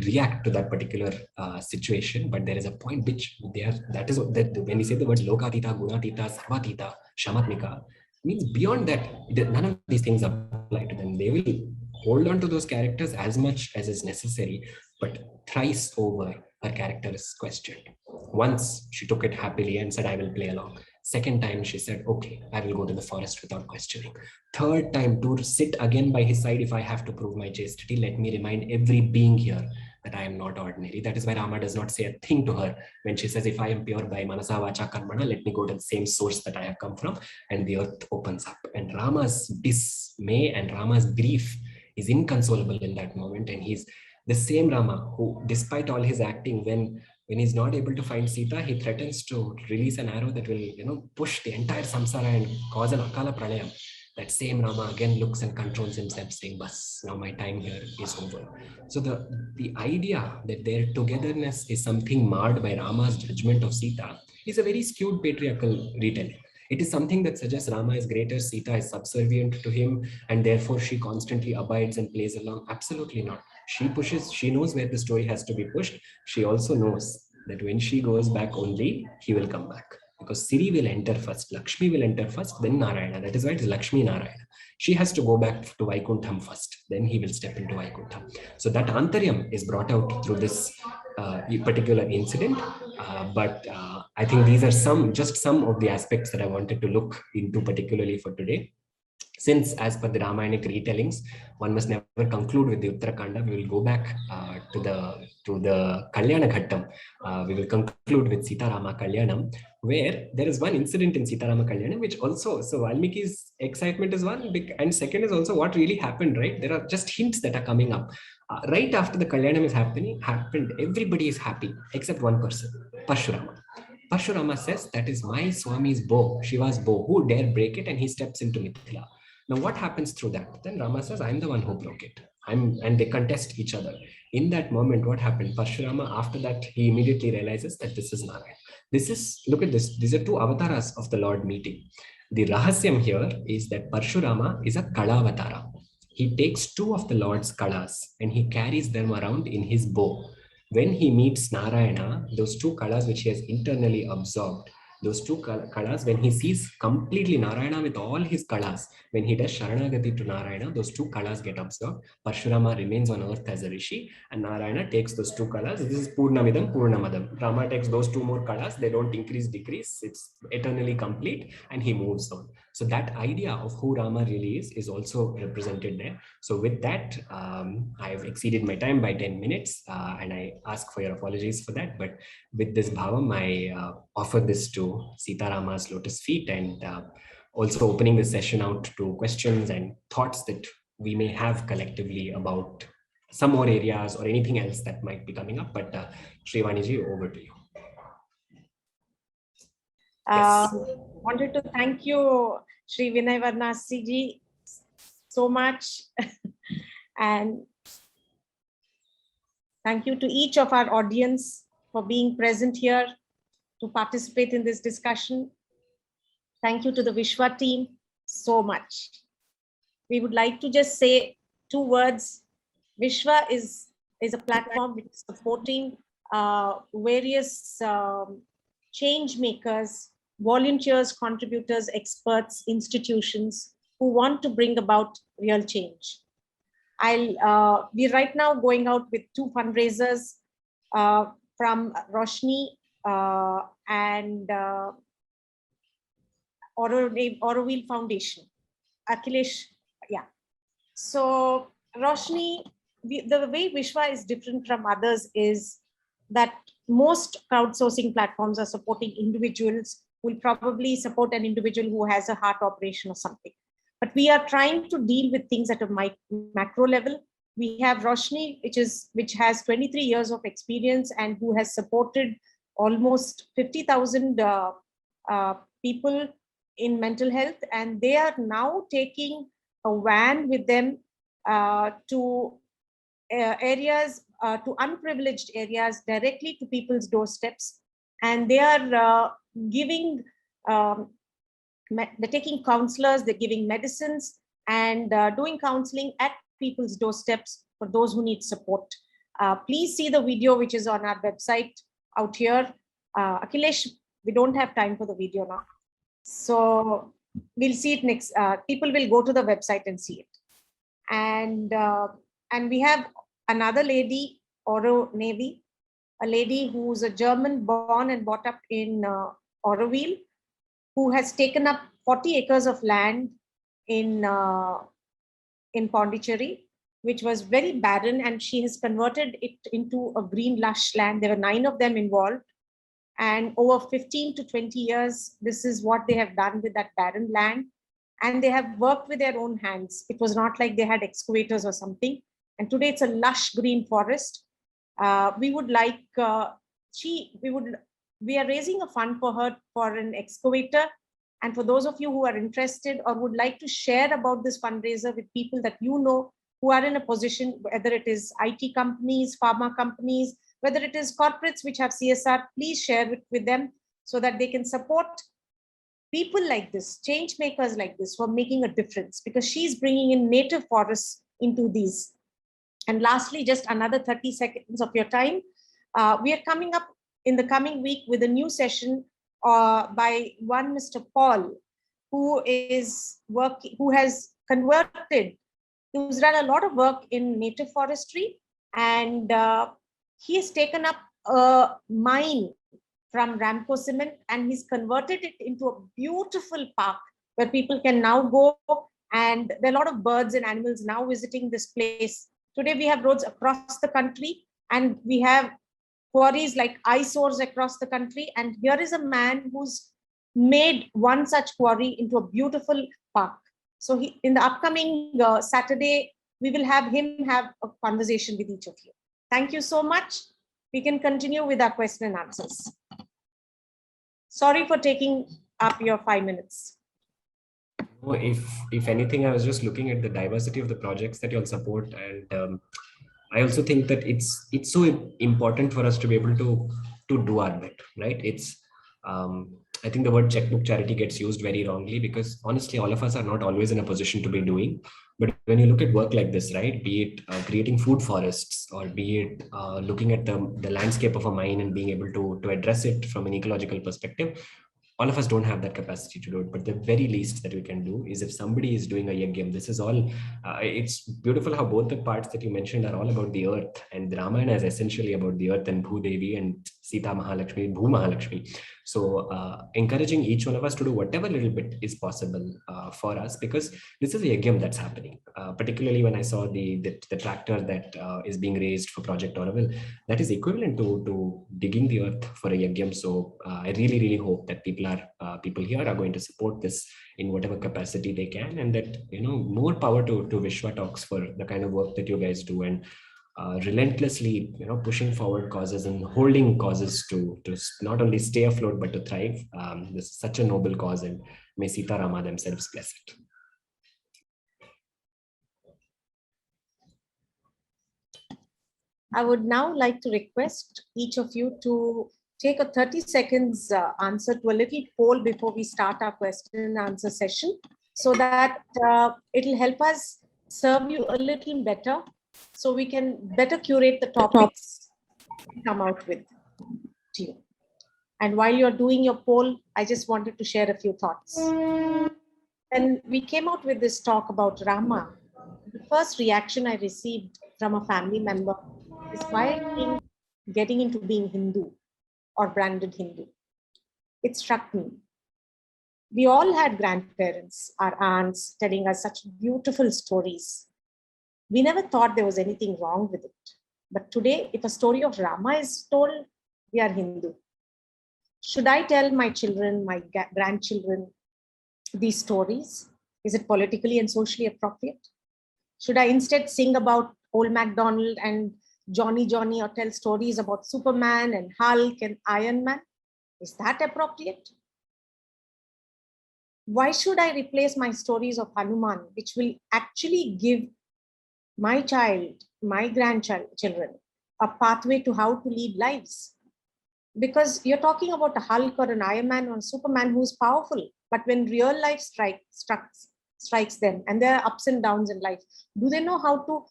react to that particular situation. But there is a point which they are, that is that when we say the words Lokatita, Gunatita, Sarvatita, Shamatmika, means beyond that, none of these things apply to them. They will hold on to those characters as much as is necessary, but thrice over her character is questioned. Once she took it happily and said, I will play along. Second time she said, okay, I will go to the forest without questioning. Third time, to sit again by his side, if I have to prove my chastity, let me remind every being here that I am not ordinary. That is why Rama does not say a thing to her when she says, if I am pure by manasa vacha karmana, let me go to the same source that I have come from, and the earth opens up. And Rama's dismay and Rama's grief is inconsolable in that moment. And he's the same Rama who, despite all his acting, when he's not able to find Sita, he threatens to release an arrow that will, push the entire samsara and cause an akala pralayam. That same Rama again looks and controls himself, saying, "Bas, now my time here is over." So the idea that their togetherness is something marred by Rama's judgment of Sita is a very skewed patriarchal retelling. It is something that suggests Rama is greater, Sita is subservient to him, and therefore she constantly abides and plays along. Absolutely not. She pushes, she knows where the story has to be pushed. She also knows that when she goes back only, he will come back. Because Siri will enter first, Lakshmi will enter first, then Narayana. That is why it is Lakshmi Narayana. She has to go back to Vaikuntham first, then he will step into Vaikuntham. So that Antaryam is brought out through this particular incident. But I think these are just some of the aspects that I wanted to look into particularly for today. Since as per the Ramayanic retellings, one must never conclude with the Uttarakanda, we will go back to the Kalyana Ghattam. We will conclude with Sita Rama Kalyanam, where there is one incident in Sita Rama Kalyanam, which also, so Valmiki's excitement is one, and second is also what really happened, right? There are just hints that are coming up. Right after the Kalyanam is happened, everybody is happy except one person, Parshurama. Parshurama says, that is my Swami's bow, Shiva's bow, who dare break it? And he steps into Mithila. Now, what happens through that? Then Rama says, I'm the one who broke it. And they contest each other. In that moment, what happened? Parshurama, after that, he immediately realizes that this is Narayan. Look at this. These are two avatars of the Lord meeting. The rahasyam here is that Parshurama is a Kalavatara. He takes two of the Lord's Kalas and he carries them around in his bow. When he meets Narayana, those two kalas which he has internally absorbed, those two kalas, when he sees completely Narayana with all his kalas, when he does Sharanagati to Narayana, those two kalas get observed. Parshurama remains on earth as a rishi, and Narayana takes those two kalas. This is Purnamidam, Purnamadam. Rama takes those two more kalas, they don't increase, decrease, it's eternally complete, and he moves on. So that idea of who Rama really is also represented there. So with that, I've exceeded my time by 10 minutes, and I ask for your apologies for that. But with this bhavam, I offer this to Sita Rama's lotus feet, and also opening the session out to questions and thoughts that we may have collectively about some more areas or anything else that might be coming up. But Srivani ji, over to you. Yes. Wanted to thank you, Sri Vinay Varnasi ji, so much. And thank you to each of our audience for being present here to participate in this discussion. Thank you to the Vishwa team so much. We would like to just say two words. Vishwa is a platform which is supporting various change makers, volunteers, contributors, experts, institutions who want to bring about real change. We're right now going out with two fundraisers from Roshni and Auroville Foundation. Akhilesh, yeah. So Roshni, the way Vishwa is different from others is that most crowdsourcing platforms are supporting individuals, will probably support an individual who has a heart operation or something. But we are trying to deal with things at a macro level. We have Roshni, which has 23 years of experience and who has supported almost 50,000 people in mental health. And they are now taking a van with them to areas, to unprivileged areas, directly to people's doorsteps. And they are giving, they're taking counselors, they're giving medicines and doing counseling at people's doorsteps for those who need support. Please see the video which is on our website out here. Akhilesh, we don't have time for the video now. So we'll see it next. People will go to the website and see it. And we have another lady, Oro Navy, a lady who's a German born and brought up in Auroville, who has taken up 40 acres of land in Pondicherry, which was very barren, and she has converted it into a green lush land. There were 9 of them involved. And over 15 to 20 years, this is what they have done with that barren land. And they have worked with their own hands. It was not like they had excavators or something. And today it's a lush green forest. We would like, we are raising a fund for her for an excavator. And for those of you who are interested or would like to share about this fundraiser with people that you know who are in a position, whether it is IT companies, pharma companies, whether it is corporates which have CSR, please share it with them so that they can support people like this, change makers like this, who are making a difference, because she's bringing in native forests into these. And lastly, just another 30 seconds of your time. We are coming up in the coming week with a new session by one Mr. Paul, who has converted, who's done a lot of work in native forestry, and he has taken up a mine from Ramco Cement and he's converted it into a beautiful park where people can now go, and there are a lot of birds and animals now visiting this place. Today we have roads across the country and we have quarries like eyesores across the country, and here is a man who's made one such quarry into a beautiful park. So in the upcoming Saturday, we will have him have a conversation with each of you. Thank you so much. We can continue with our question and answers. Sorry for taking up your 5 minutes. If anything, I was just looking at the diversity of the projects that you'll support, and I also think that it's so important for us to be able to do our bit, right? I think the word checkbook charity gets used very wrongly, because honestly, all of us are not always in a position to be doing. But when you look at work like this, right, be it creating food forests, or be it looking at the landscape of a mine and being able to address it from an ecological perspective, all of us don't have that capacity to do it, but the very least that we can do is, if somebody is doing a yajna, this is all, it's beautiful how both the parts that you mentioned are all about the earth, and the Ramayana is essentially about the earth and Bhudevi and Sita Mahalakshmi, Bhu Mahalakshmi. So encouraging each one of us to do whatever little bit is possible for us, because this is a yajna that's happening. Particularly when I saw the tractor that is being raised for Project Oracle, that is equivalent to digging the earth for a yajna. So I really hope that people here are going to support this in whatever capacity they can, and that, more power to Vishwa Talks for the kind of work that you guys do, and relentlessly, pushing forward causes and holding causes to not only stay afloat but to thrive. This is such a noble cause, and may Sita Rama themselves bless it. I would now like to request each of you to take a 30 seconds answer to a little poll before we start our question and answer session, so that it'll help us serve you a little better, so we can better curate the topics we come out with to you. And while you're doing your poll, I just wanted to share a few thoughts. When we came out with this talk about Rama, the first reaction I received from a family member is, why are you getting into being Hindu or branded Hindu? It struck me. We all had grandparents, our aunts, telling us such beautiful stories. We never thought there was anything wrong with it. But today, if a story of Rama is told, we are Hindu. Should I tell my children, my grandchildren, these stories? Is it politically and socially appropriate? Should I instead sing about Old MacDonald and Johnny, or tell stories about Superman and Hulk and Iron Man? Is that appropriate? Why should I replace my stories of Hanuman, which will actually give my child, my grandchildren, a pathway to how to lead lives? Because you're talking about a Hulk or an Iron Man or a Superman who's powerful, but when real life strikes them and there are ups and downs in life, do they know how to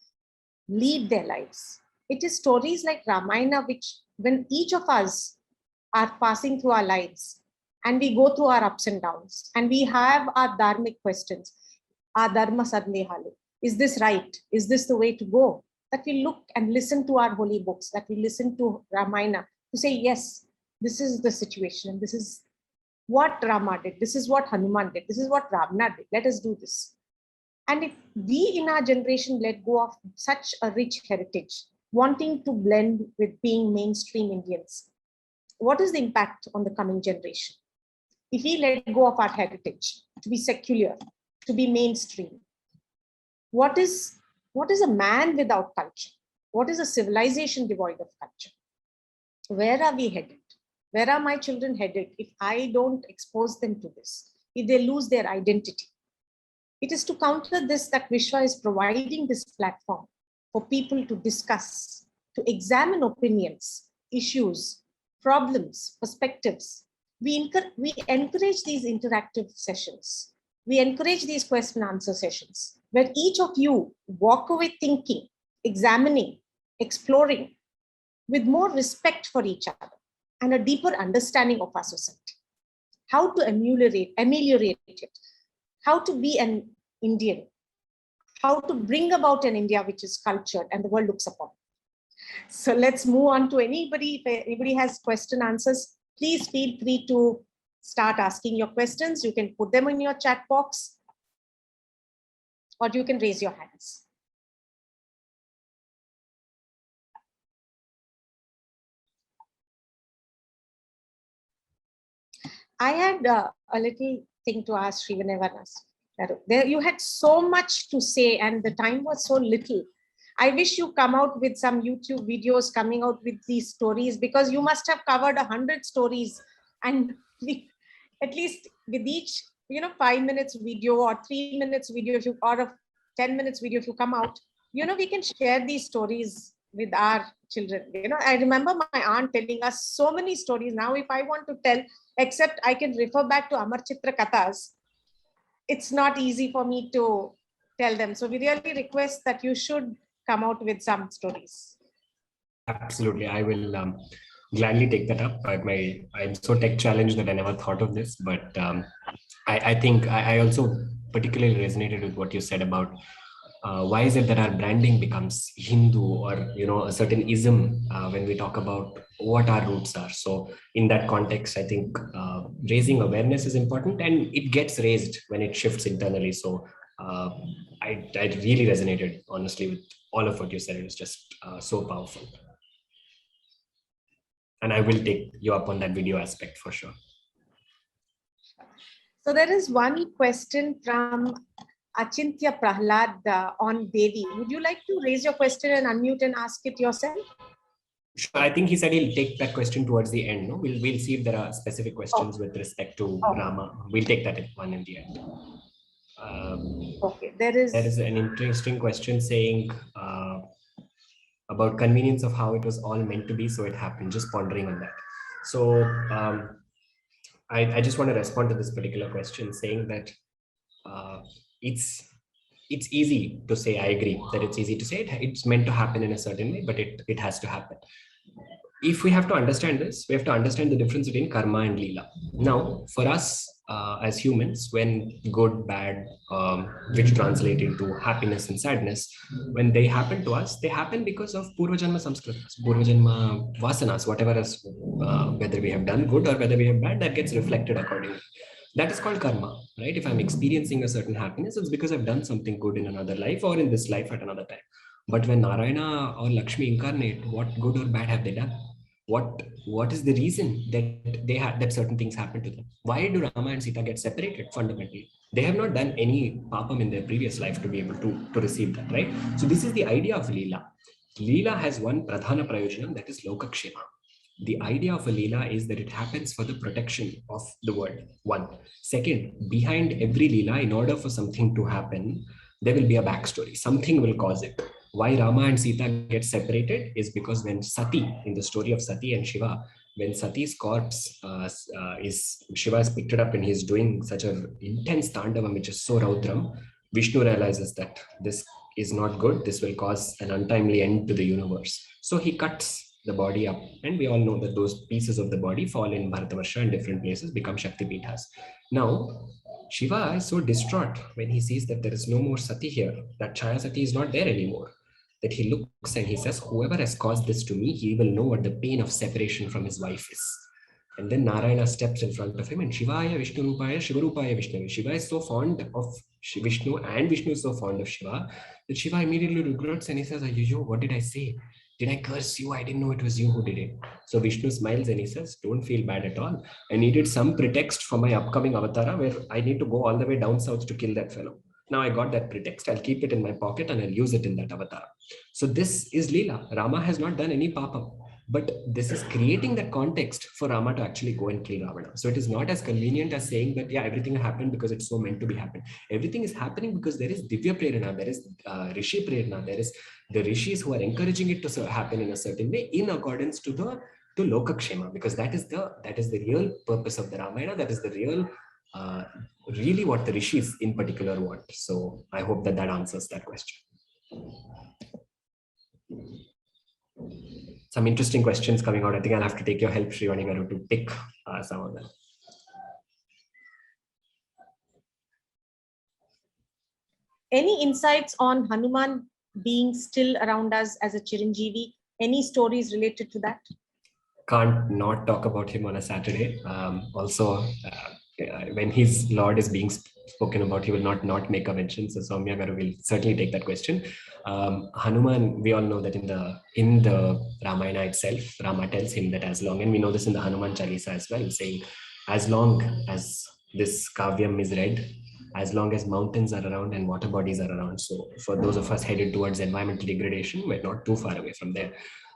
lead their lives? It is stories like Ramayana, which, when each of us are passing through our lives and we go through our ups and downs and we have our dharmic questions, our dharma sadnehale, is this right? Is this the way to go? That we look and listen to our holy books, that we listen to Ramayana to say, yes, this is the situation. This is what Rama did. This is what Hanuman did. This is what Ravana did. Let us do this. And if we in our generation let go of such a rich heritage, wanting to blend with being mainstream Indians, what is the impact on the coming generation? If we let go of our heritage to be secular, to be mainstream, what is a man without culture? What is a civilization devoid of culture? Where are we headed? Where are my children headed if I don't expose them to this, if they lose their identity? It is to counter this that Vishwa is providing this platform for people to discuss, to examine opinions, issues, problems, perspectives. We encourage these interactive sessions. We encourage these question and answer sessions where each of you walk away thinking, examining, exploring with more respect for each other and a deeper understanding of our society. How to ameliorate it, how to be an Indian, how to bring about an India which is cultured and the world looks upon. So let's move on to anybody. If anybody has question answers, please feel free to start asking your questions. You can put them in your chat box or you can raise your hands. I had a little thing to ask Srivanevanas. There, you had so much to say and the time was so little. I wish you come out with some YouTube videos coming out with these stories, because you must have covered 100 stories, and at least with each 5 minutes video or 3 minutes video, if you, or a 10 minutes video, if you come out, we can share these stories with our children. I remember my aunt telling us so many stories. Now if I want to tell, except I can refer back to Amar Chitra Kathas, it's not easy for me to tell them. So we really request that you should come out with some stories. Absolutely. I will gladly take that up. But I'm so tech challenged that I never thought of this. But I think I also particularly resonated with what you said about why is it that our branding becomes Hindu or a certain ism when we talk about what our roots are. So in that context, I think raising awareness is important, and it gets raised when it shifts internally. So uh, I really resonated honestly with all of what you said. It was just so powerful, and I will take you up on that video aspect for sure. So there is one question from Achintya Prahlad on Devi. Would you like to raise your question and unmute and ask it yourself? Sure. I think he said he'll take that question towards the end. No, we'll see if there are specific questions with respect to Rama. We'll take that one in the end. Okay, there is an interesting question saying about convenience of how it was all meant to be, so it happened. Just pondering on that. So I just want to respond to this particular question, saying that it's easy to say. I agree that it's easy to say it's meant to happen in a certain way, but it has to happen. If we have to understand this, we have to understand the difference between karma and leela. Now, for us as humans, when good, bad, which translate into happiness and sadness, when they happen to us, they happen because of purvajanma samskritas, purvajanma vasanas, whatever is, whether we have done good or whether we have bad, that gets reflected accordingly. That is called karma, right? If I'm experiencing a certain happiness, it's because I've done something good in another life or in this life at another time. But when Narayana or Lakshmi incarnate, what good or bad have they done? What is the reason that they had that certain things happen to them? Why do Rama and Sita get separated fundamentally? They have not done any papam in their previous life to be able to receive that, right? So this is the idea of Leela. Leela has one pradhana prayojanam, that is lokakshema. The idea of a Leela is that it happens for the protection of the world. One. Second, behind every Leela, in order for something to happen, there will be a backstory. Something will cause it. Why Rama and Sita get separated is because when Sati, in the story of Sati and Shiva, when Sati's corpse Shiva is picked it up and he's doing such an intense tandavam, which is so raudram, Vishnu realizes that this is not good. This will cause an untimely end to the universe. So he cuts the body up, and we all know that those pieces of the body fall in Bharatavarsha in different places, become Shakti Pithas. Now, Shiva is so distraught when he sees that there is no more Sati here, that Chaya Sati is not there anymore, that he looks and he says, whoever has caused this to me, he will know what the pain of separation from his wife is. And then Narayana steps in front of him, and Shivaya Vishnu Rupaya Shivarupaya Vishnu. Shiva is so fond of Vishnu, and Vishnu is so fond of Shiva, that Shiva immediately regrets and he says, Ayyo, what did I say? Did I curse you? I didn't know it was you who did it. So Vishnu smiles and he says, don't feel bad at all. I needed some pretext for my upcoming avatara where I need to go all the way down south to kill that fellow. Now I got that pretext. I'll keep it in my pocket and I'll use it in that avatar. So this is Leela. Rama has not done any papa, but this is creating that context for Rama to actually go and kill Ravana. So it is not as convenient as saying that, yeah, everything happened because it's so meant to be happened. Everything is happening because there is Divya Prerana, there is Rishi Prerana, there is the Rishis who are encouraging it to happen in a certain way in accordance to Lokakshema, because that is the real purpose of the Ramayana. That is the real really what the Rishis in particular want. So I hope that answers that question. Some interesting questions coming out. I think I'll have to take your help, Srivani Garu, to pick some of them. Any insights on Hanuman being still around us as a Chiranjeevi? Any stories related to that? Can't not talk about him on a Saturday. When his Lord is being spoken about, he will not make a mention. So Soumya Garu will certainly take that question. Hanuman, we all know that in the Ramayana itself, Rama tells him that as long, and we know this in the Hanuman Chalisa as well, saying as long as this Kavyam is read, as long as mountains are around and water bodies are around. So for those of us headed towards environmental degradation, we're not too far away from there.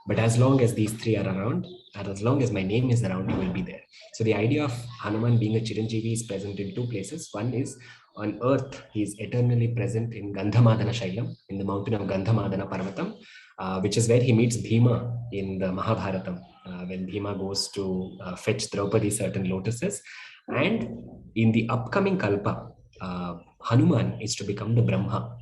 But as long as these three are around, and as long as my name is around, you will be there. So the idea of Hanuman being a Chiranjeevi is present in two places. One is on earth, he is eternally present in Gandhamadana Shailam, in the mountain of Gandhamadana Parvatam, which is where he meets Bhima in the Mahabharatam, when Bhima goes to fetch Draupadi certain lotuses. And in the upcoming Kalpa, Hanuman is to become the Brahma.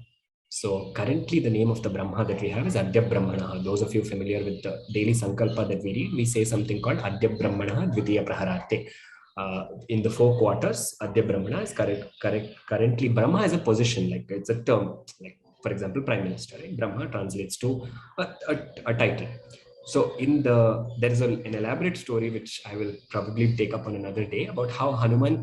So currently the name of the Brahma that we have is Adya Brahmana. Those of you familiar with the daily Sankalpa that we read, we say something called Adya Brahmana Dvitiya Praharate. In the 4 quarters, Adya Brahmana is currently Brahma as a position, like it's a term, like for example, Prime Minister. Right? Brahma translates to a title. So there is an elaborate story which I will probably take up on another day about how Hanuman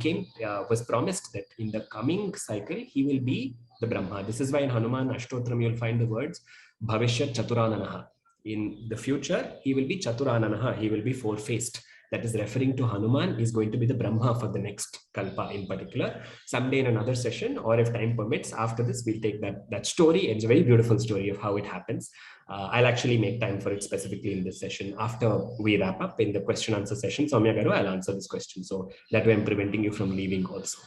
was promised that in the coming cycle he will be the Brahma. This is why in Hanuman Ashtotram you'll find the words Bhavishyat Chaturananaha. In the future he will be Chaturananaha. He will be four-faced. That is referring to Hanuman is going to be the Brahma for the next Kalpa in particular. Someday in another session, or if time permits, after this, we'll take that story. It's a very beautiful story of how it happens. I'll actually make time for it specifically in this session. After we wrap up in the question answer session, Soumya Garu, I'll answer this question. So that way I'm preventing you from leaving also.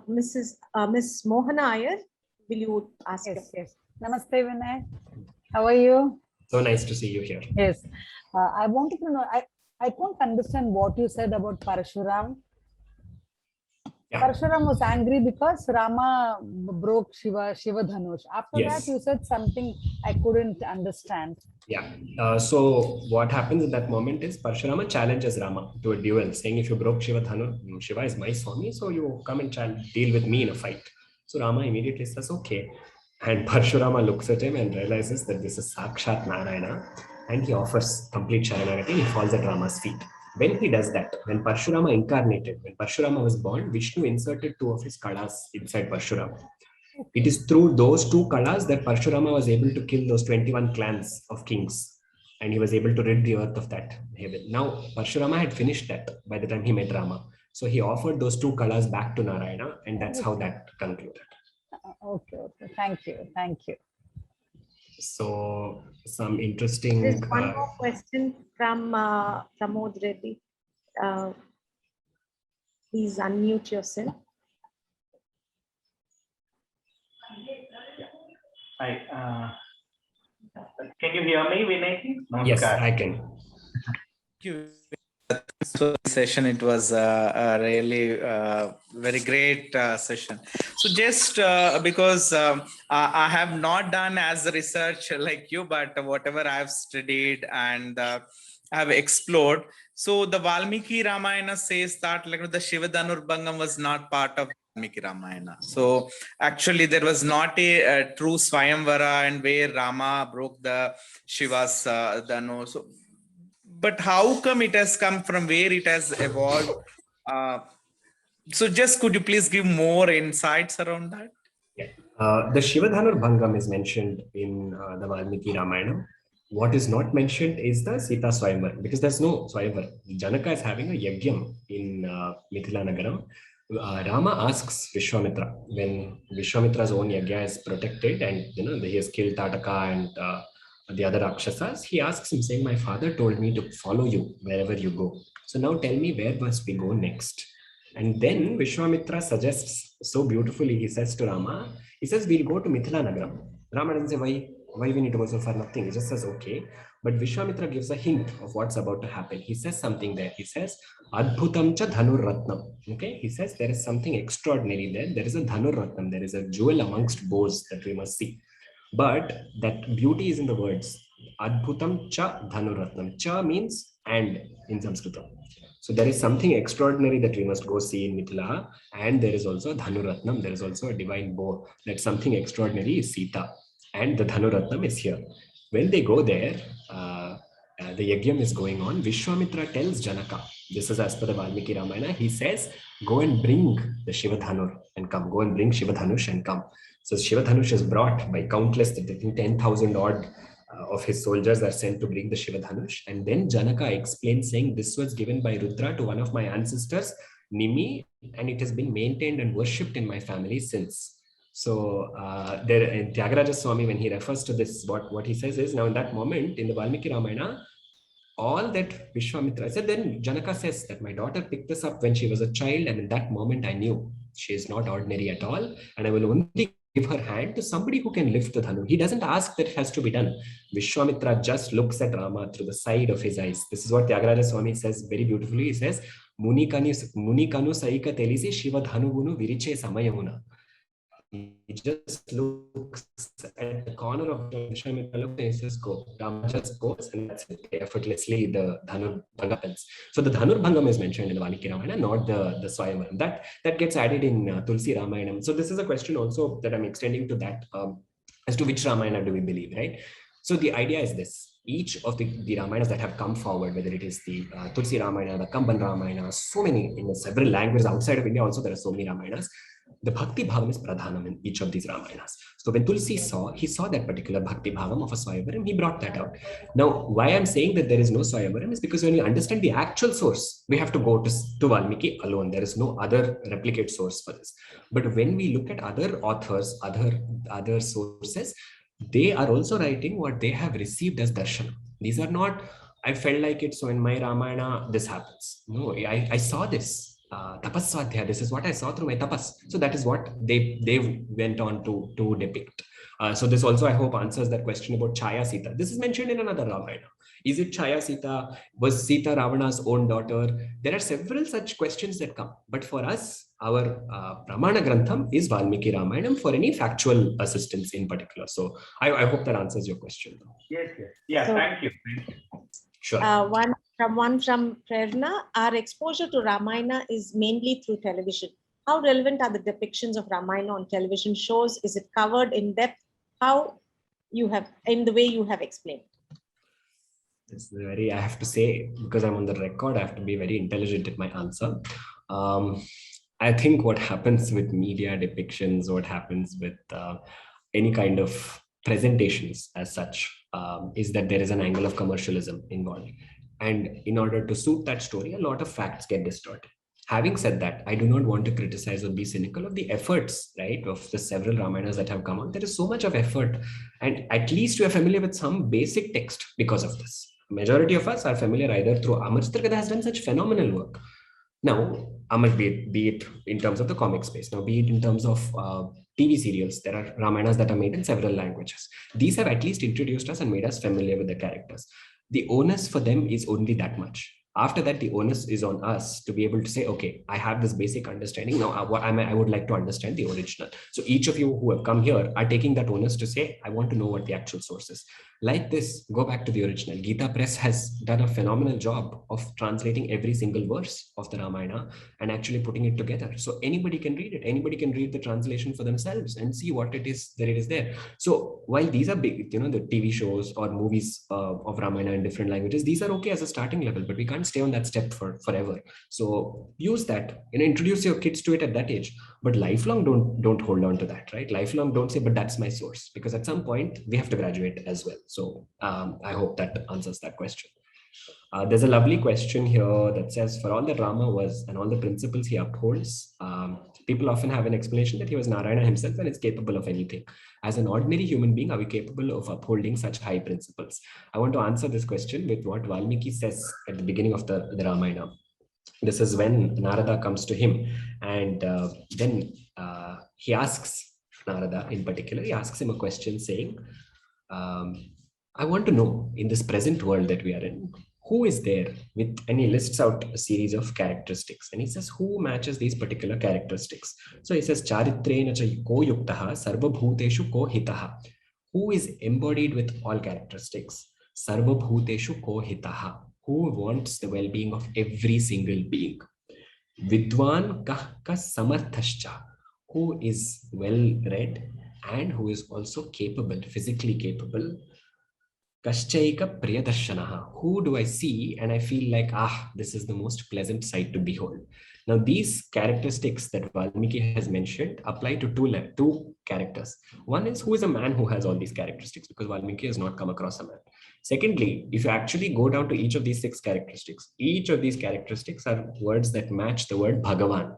Miss Mohana Iyer, will you ask? Yes. Namaste, Vinay. How are you? So nice to see you here. Yes. I wanted to know, I can't understand what you said about Parshuram. Yeah. Parshuram was angry because Rama broke Shiva Dhanush. After that, you said something I couldn't understand. Yeah. So what happens at that moment is Parshurama challenges Rama to a duel, saying if you broke Shiva Dhanush, Shiva is my Swami, so you come and deal with me in a fight. So Rama immediately says, okay. And Parshurama looks at him and realizes that this is Sakshat Narayana, and he offers complete Sharanagati. He falls at Rama's feet. When he does that, when Parshurama incarnated, when Parshurama was born, Vishnu inserted 2 of his kalas inside Parshurama. It is through those 2 kalas that Parshurama was able to kill those 21 clans of kings, and he was able to rid the earth of that heaven. Now, Parshurama had finished that by the time he met Rama. So he offered those 2 kalas back to Narayana, and that's how that concluded. Okay. Thank you. So some interesting. There's one more question from Pramod Reddy. Please unmute yourself. Hi. Can you hear me, Vinay? Yes, I can. Thank you. Session. It was a really very great session. So just because I have not done as research like you, but whatever I've studied and have explored. So the Valmiki Ramayana says that like the Shiva Dhanurbhangam was not part of Valmiki Ramayana. So actually there was not a true Swayamvara and where Rama broke the Shiva's Dhanu. So but how come it has come from where it has evolved? So just could you please give more insights around that? Yeah. The Shiva Dhanurbhangam is mentioned in the Valmiki Ramayana. What is not mentioned is the Sita Swayamvar, because there's no Swayamvar. Janaka is having a yagyam in Mithila Nagaram. Rama asks Vishwamitra, when Vishwamitra's own yagya is protected and he has killed Tataka and the other Rakshasas, he asks him saying, my father told me to follow you wherever you go. So now tell me, where must we go next? And then Vishwamitra suggests so beautifully, he says to Rama, he says, we'll go to Mithila Nagaram. Rama doesn't say, why we need to go so far? Nothing. He just says, okay. But Vishwamitra gives a hint of what's about to happen. He says something there. He says, Adbhutam cha Dhanur Ratnam. Okay. He says there is something extraordinary there. There is a Dhanur Ratnam. There is a jewel amongst bows that we must see. But that beauty is in the words. Adbhutam cha Dhanur Ratnam. Cha means and in Sanskrit. So there is something extraordinary that we must go see in Mithila. And there is also a Dhanur Ratnam. There is also a divine bow. That something extraordinary is Sita. And the Dhanur Ratnam is here. When they go there, the yagyam is going on. Vishwamitra tells Janaka, this is as per the Valmiki Ramayana, he says, go and bring the Shiva Dhanur and come. Go and bring Shiva Dhanush and come. So Shiva Dhanush is brought by countless, I think 10,000 odd of his soldiers are sent to bring the Shiva Dhanush. And then Janaka explains saying, this was given by Rudra to one of my ancestors, Nimi, and it has been maintained and worshipped in my family since. So there in Tyagaraja Swami, when he refers to this, what he says is, now in that moment in the Valmiki Ramayana, all that Vishwamitra said, then Janaka says that my daughter picked this up when she was a child, and in that moment I knew she is not ordinary at all, and I will only give her hand to somebody who can lift the Dhanu. He doesn't ask that it has to be done. Vishwamitra just looks at Rama through the side of his eyes. This is what Tyagaraja Swami says very beautifully. He says, Munikanu saika telisi Shiva Dhanuvunu viriche samayamuna. He just looks at the corner of Vishwamitra and he says, go. Rama just goes and that's it. Effortlessly the Dhanur Bhanga happens. So the Dhanur Bhangam is mentioned in the Valmiki Ramayana, not the Swayamvaram. That gets added in Tulsi Ramayanam. So this is a question also that I'm extending to that, as to which Ramayana do we believe, right? So the idea is this. Each of the Ramayanas that have come forward, whether it is the Tulsi Ramayana, the Kamban Ramayana, so many in several languages outside of India also there are so many Ramayanas. The Bhakti Bhagam is Pradhanam in each of these Ramayanas. So when Tulsi he saw that particular Bhakti Bhagam of a Swayamvaram, he brought that out. Now, why I'm saying that there is no Swayamvaram is because when you understand the actual source, we have to go to Valmiki alone. There is no other replicate source for this. But when we look at other authors, other sources, they are also writing what they have received as darshan. These are not, I felt like it, so in my Ramayana, this happens. No, I saw this. Tapaswadhyaya, this is what I saw through my tapas. So that is what they went on to depict. So this also, I hope, answers that question about Chaya Sita. This is mentioned in another Ramayana. Is it Chaya Sita? Was Sita Ravana's own daughter? There are several such questions that come. But for us, our Pramana Grantham is Valmiki Ramayanam for any factual assistance in particular. So I hope that answers your question. Yes. Yeah, So- thank you. Sure. One from Prerna, our exposure to Ramayana is mainly through television. How relevant are the depictions of Ramayana on television shows? Is it covered in depth? How you have, in the way you have explained? This is very, I have to say, because I'm on the record, I have to be very intelligent in my answer. I think what happens with media depictions, what happens with any kind of presentations as such, is that there is an angle of commercialism involved. And in order to suit that story, a lot of facts get distorted. Having said that, I do not want to criticize or be cynical of the efforts, right, of the several Ramayanas that have come out. There is so much of effort, and at least we are familiar with some basic text because of this. Majority of us are familiar either through Amar Chitragatha has done such phenomenal work. Now, Amar, be it in terms of the comic space, now be it in terms of TV serials, there are Ramayanas that are made in several languages. These have at least introduced us and made us familiar with the characters. The onus for them is only that much. After that, the onus is on us to be able to say, okay, I have this basic understanding. Now, I would like to understand the original. So each of you who have come here are taking that onus to say, I want to know what the actual source is. Like this, go back to the original. Gita Press has done a phenomenal job of translating every single verse of the Ramayana and actually putting it together. So anybody can read it. Anybody can read the translation for themselves and see what it is that it is there. So while these are big, the TV shows or movies of Ramayana in different languages, these are okay as a starting level, but we can't stay on that step forever. So use that, introduce your kids to it at that age, but lifelong don't hold on to that, right? Lifelong don't say, but that's my source, because at some point we have to graduate as well. So I hope that answers that question. There's a lovely question here that says, for all that Rama was and all the principles he upholds, people often have an explanation that he was Narayana himself and is capable of anything. As an ordinary human being, are we capable of upholding such high principles? I want to answer this question with what Valmiki says at the beginning of the Ramayana. This is when Narada comes to him, and then he asks Narada in particular, he asks him a question saying, I want to know, in this present world that we are in, who is there with, and he lists out a series of characteristics, and he says who matches these particular characteristics. So he says charitrena cha ko yuktaha sarva bhuteshu ko hitaha. Who is embodied with all characteristics? Sarva bhuteshu ko hitaha. Who wants the well-being of every single being? Vidwan kah ka samarthascha. Who is well read and who is also capable, physically capable. Kaschaika Priyadarshanaha. Who do I see and I feel like, this is the most pleasant sight to behold. Now, these characteristics that Valmiki has mentioned apply to two characters. One is, who is a man who has all these characteristics, because Valmiki has not come across a man. Secondly, if you actually go down to each of these 6 characteristics, each of these characteristics are words that match the word Bhagavan.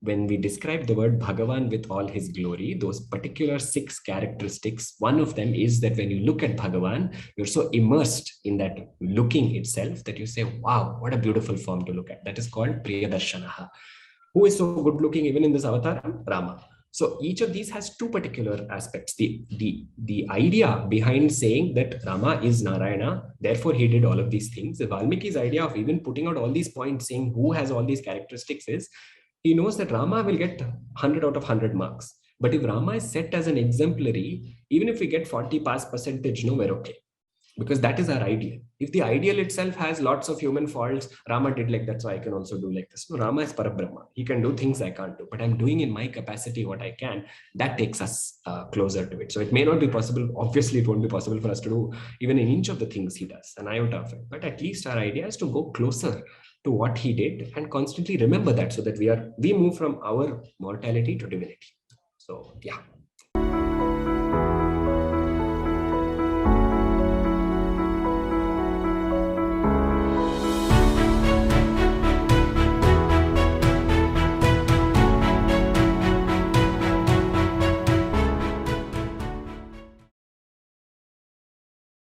When we describe the word Bhagavan with all his glory, those particular 6 characteristics, one of them is that when you look at Bhagavan, you're so immersed in that looking itself that you say, wow, what a beautiful form to look at. That is called Priyadarshanaha. Who is so good looking even in this avatar? Rama. So each of these has 2 particular aspects. The idea behind saying that Rama is Narayana, therefore he did all of these things. The Valmiki's idea of even putting out all these points saying who has all these characteristics is, he knows that Rama will get 100 out of 100 marks. But if Rama is set as an exemplary, even if we get 40 pass percentage, no, we're okay. Because that is our ideal. If the ideal itself has lots of human faults, Rama did like that, so I can also do like this. No, Rama is Parabrahma. He can do things I can't do, but I'm doing in my capacity what I can. That takes us closer to it. So it may not be possible. Obviously, it won't be possible for us to do even an inch of the things he does, an iota of it. But at least our idea is to go closer to what he did and constantly remember that, so that we move from our mortality to divinity. So yeah.